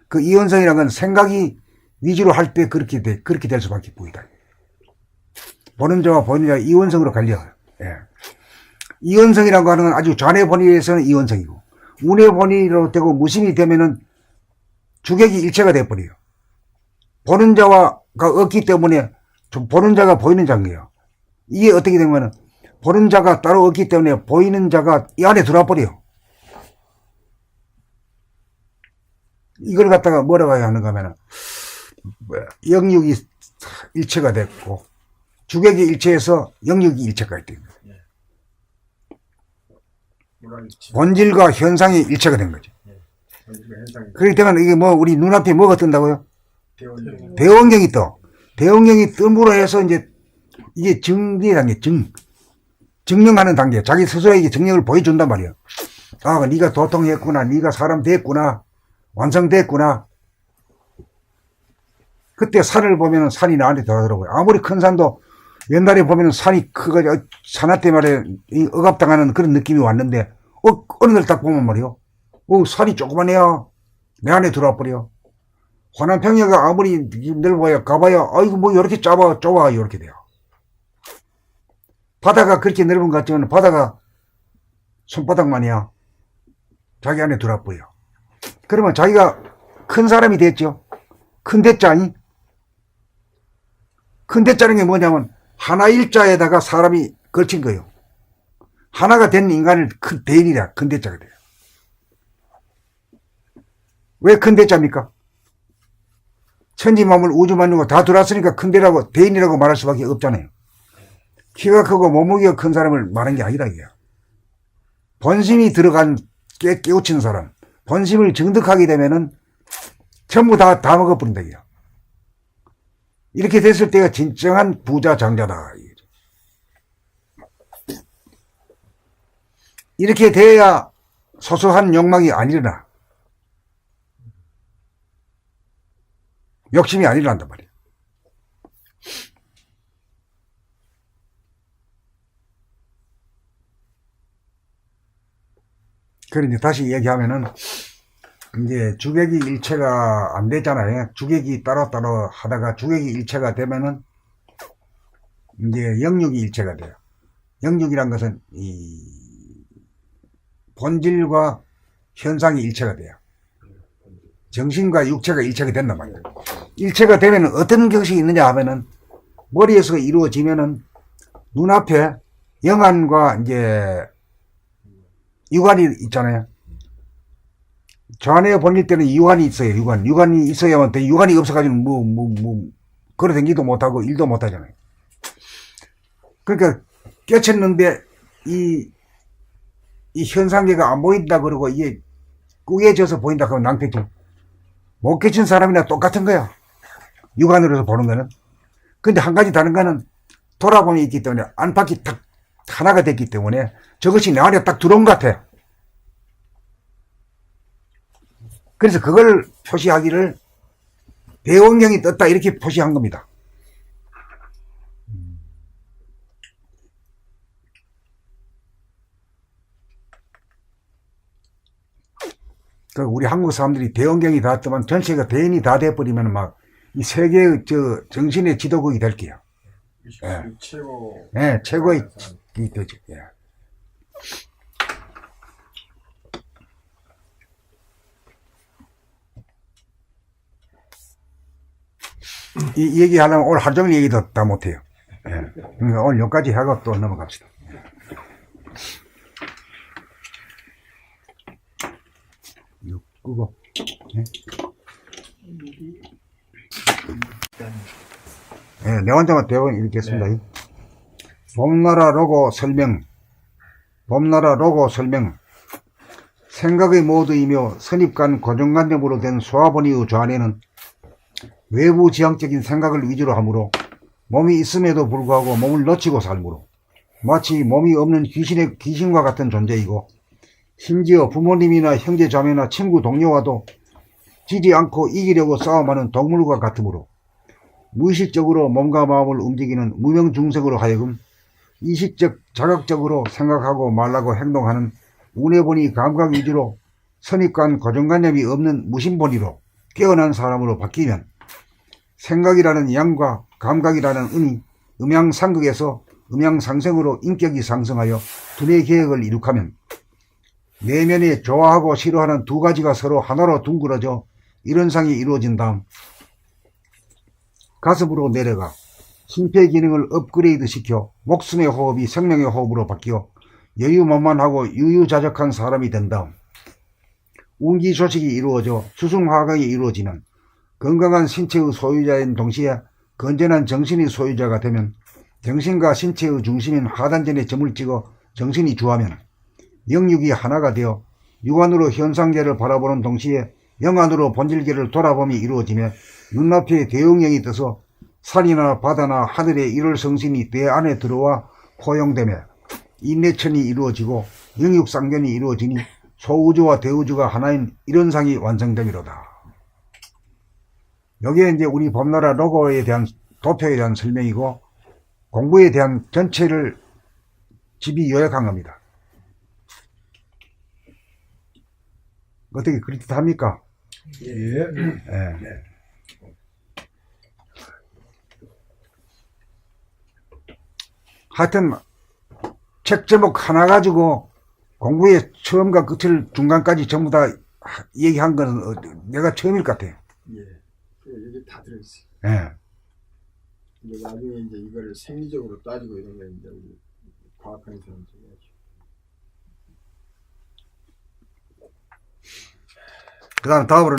그 이원성이라는 건 생각이 위주로 할 때 그렇게 될 수밖에 보이다. 보는 자와 보이는 자가 이원성으로 갈려요. 예. 이원성이라고 하는 건 아주 좌뇌 본의에서는 이원성이고 우뇌 본의로 되고 무심이 되면은 주객이 일체가 돼버려요. 보는 자가 없기 때문에 보는 자가 보이는 자인데요. 이게 어떻게 되면은 보는 자가 따로 없기 때문에 보이는 자가 이 안에 들어와 버려요. 이걸 갖다가 뭐라고 해야 하는가 하면은 영육이 일체가 됐고 주객이 일체해서 영육이 일체가 있다. 본질과 현상이 일체가 된 거죠. 그렇기 때문에 이게 우리 눈앞에 뭐가 뜬다고요? 대원경이 떠. 대원경이 뜸으로 해서 이제 이게 증리 단계, 증명하는 단계. 자기 스스로에게 증명을 보여준단 말이에요. 아, 네가 도통했구나. 네가 사람 됐구나. 완성됐구나. 그때 산을 보면 산이 나한테 들어가더라고요. 아무리 큰 산도 옛날에 보면 산이 크고 산한테 말에 억압당하는 그런 느낌이 왔는데 어느 날 딱 보면 말이요. 산이 조그만해야 내 안에 들어와 버려. 호남평야가 아무리 넓어야 가봐야 아이고 뭐 이렇게 좁아 이렇게 돼요. 바다가 그렇게 넓은 것 같지만 바다가 손바닥만이야. 자기 안에 들어와 버려. 그러면 자기가 큰 사람이 됐죠. 큰 대자니? 큰 대자는 게 뭐냐면 하나 일자에다가 사람이 걸친 거예요. 하나가 된 인간을 큰 대인이라 큰 대자가 돼요. 왜 큰 대자입니까? 천지만물 우주만물고 다 들어왔으니까 큰 대라고 대인이라고 말할 수밖에 없잖아요. 키가 크고 몸무게가 큰 사람을 말한 게 아니라 이게요. 본심이 들어간 깨우친 사람, 본심을 정득하게 되면은 전부 다 먹어버린다 이게요. 이렇게 됐을 때가 진정한 부자 장자다. 이렇게 돼야 소소한 욕망이 안 일어나. 욕심이 안 일어난단 말이에요. 그런데 다시 얘기하면은 이제 주객이 일체가 안 되잖아요. 주객이 따로따로 하다가 주객이 일체가 되면은 이제 영육이 일체가 돼요. 영육이란 것은 이 본질과 현상이 일체가 돼요. 정신과 육체가 일체가 된단 말이에요. 일체가 되면 어떤 것이 있느냐 하면은 머리에서 이루어지면은 눈앞에 영안과 이제 유관이 있잖아요. 전에 본일 때는 유관이 있어요. 유관이 있어야만 돼. 유관이 없어가지고 걸어 다니기도 못하고 일도 못하잖아요. 그러니까 깨쳤는데 이 현상계가 안 보인다 그러고 이게 꾸겨져서 보인다 그러면 낭패죠. 못 깨친 사람이나 똑같은 거야. 육안으로서 보는 거는. 근데 한 가지 다른 거는 돌아봄이 있기 때문에 안팎이 딱 하나가 됐기 때문에 저것이 내 안에 딱 들어온 것 같아요. 그래서 그걸 표시하기를 대원경이 떴다 이렇게 표시한 겁니다. 그 우리 한국 사람들이 대원경이 다 뜨면 전체가 대인이 다 돼버리면 막 이 세계의 정신의 지도국이 될게요. 예. 최고의 이 되죠. 예. 이 얘기하려면 오늘 하루 종일 얘기도 다 못해요. 예. 그러니까 오늘 여기까지 하고 또 넘어갑시다. 이거 끄고. 예? 예, 내 혼자만 대본 읽겠습니다. 네. 봄나라 로고 설명. 봄나라 로고 설명. 생각의 모두이며 선입관 고정관념으로 된 소화본의의 좌뇌는 외부 지향적인 생각을 위주로 하므로 몸이 있음에도 불구하고 몸을 놓치고 살므로 마치 몸이 없는 귀신과 같은 존재이고 심지어 부모님이나 형제 자매나 친구 동료와도 지지 않고 이기려고 싸움하는 동물과 같으므로 무의식적으로 몸과 마음을 움직이는 무명중생으로 하여금 이식적 자각적으로 생각하고 말하고 행동하는 운해본의 감각 위주로 선입관 고정관념이 없는 무심본의로 깨어난 사람으로 바뀌면 생각이라는 양과 감각이라는 은이 음양상극에서 음양상생으로 인격이 상승하여 두뇌 계획을 이룩하면 내면에 좋아하고 싫어하는 두 가지가 서로 하나로 둥그러져 이런상이 이루어진 다음 가슴으로 내려가 심폐기능을 업그레이드 시켜 목숨의 호흡이 생명의 호흡으로 바뀌어 여유만만하고 유유자적한 사람이 된 다음 운기조식이 이루어져 수승화강이 이루어지면 건강한 신체의 소유자인 동시에 건전한 정신의 소유자가 되면 정신과 신체의 중심인 하단전에 점을 찍어 정신이 주하면 영육이 하나가 되어 육안으로 현상계를 바라보는 동시에 영안으로 본질계를 돌아봄이 이루어지며 눈앞에 대용령이 떠서 산이나 바다나 하늘의 일월성신이 내 안에 들어와 포용되며 인내천이 이루어지고 영육상견이 이루어지니 소우주와 대우주가 하나인 이런상이 완성되미로다. 여기에 이제 우리 봄나라 로고에 대한 도표에 대한 설명이고 공부에 대한 전체를 집이 요약한 겁니다. 어떻게 그럴듯합니까? 예. 예. 하여튼 책 제목 하나 가지고 공부의 처음과 끝을 중간까지 전부 다 얘기한 거는 내가 처음일 것 같아요. 예. 이게 다 들어있어요. 예. 근데 나중에 이제 이거를 생리적으로 따지고 이런 거 이제 우리 과학하는 사람들이 해야죠. 그 다음 다음으로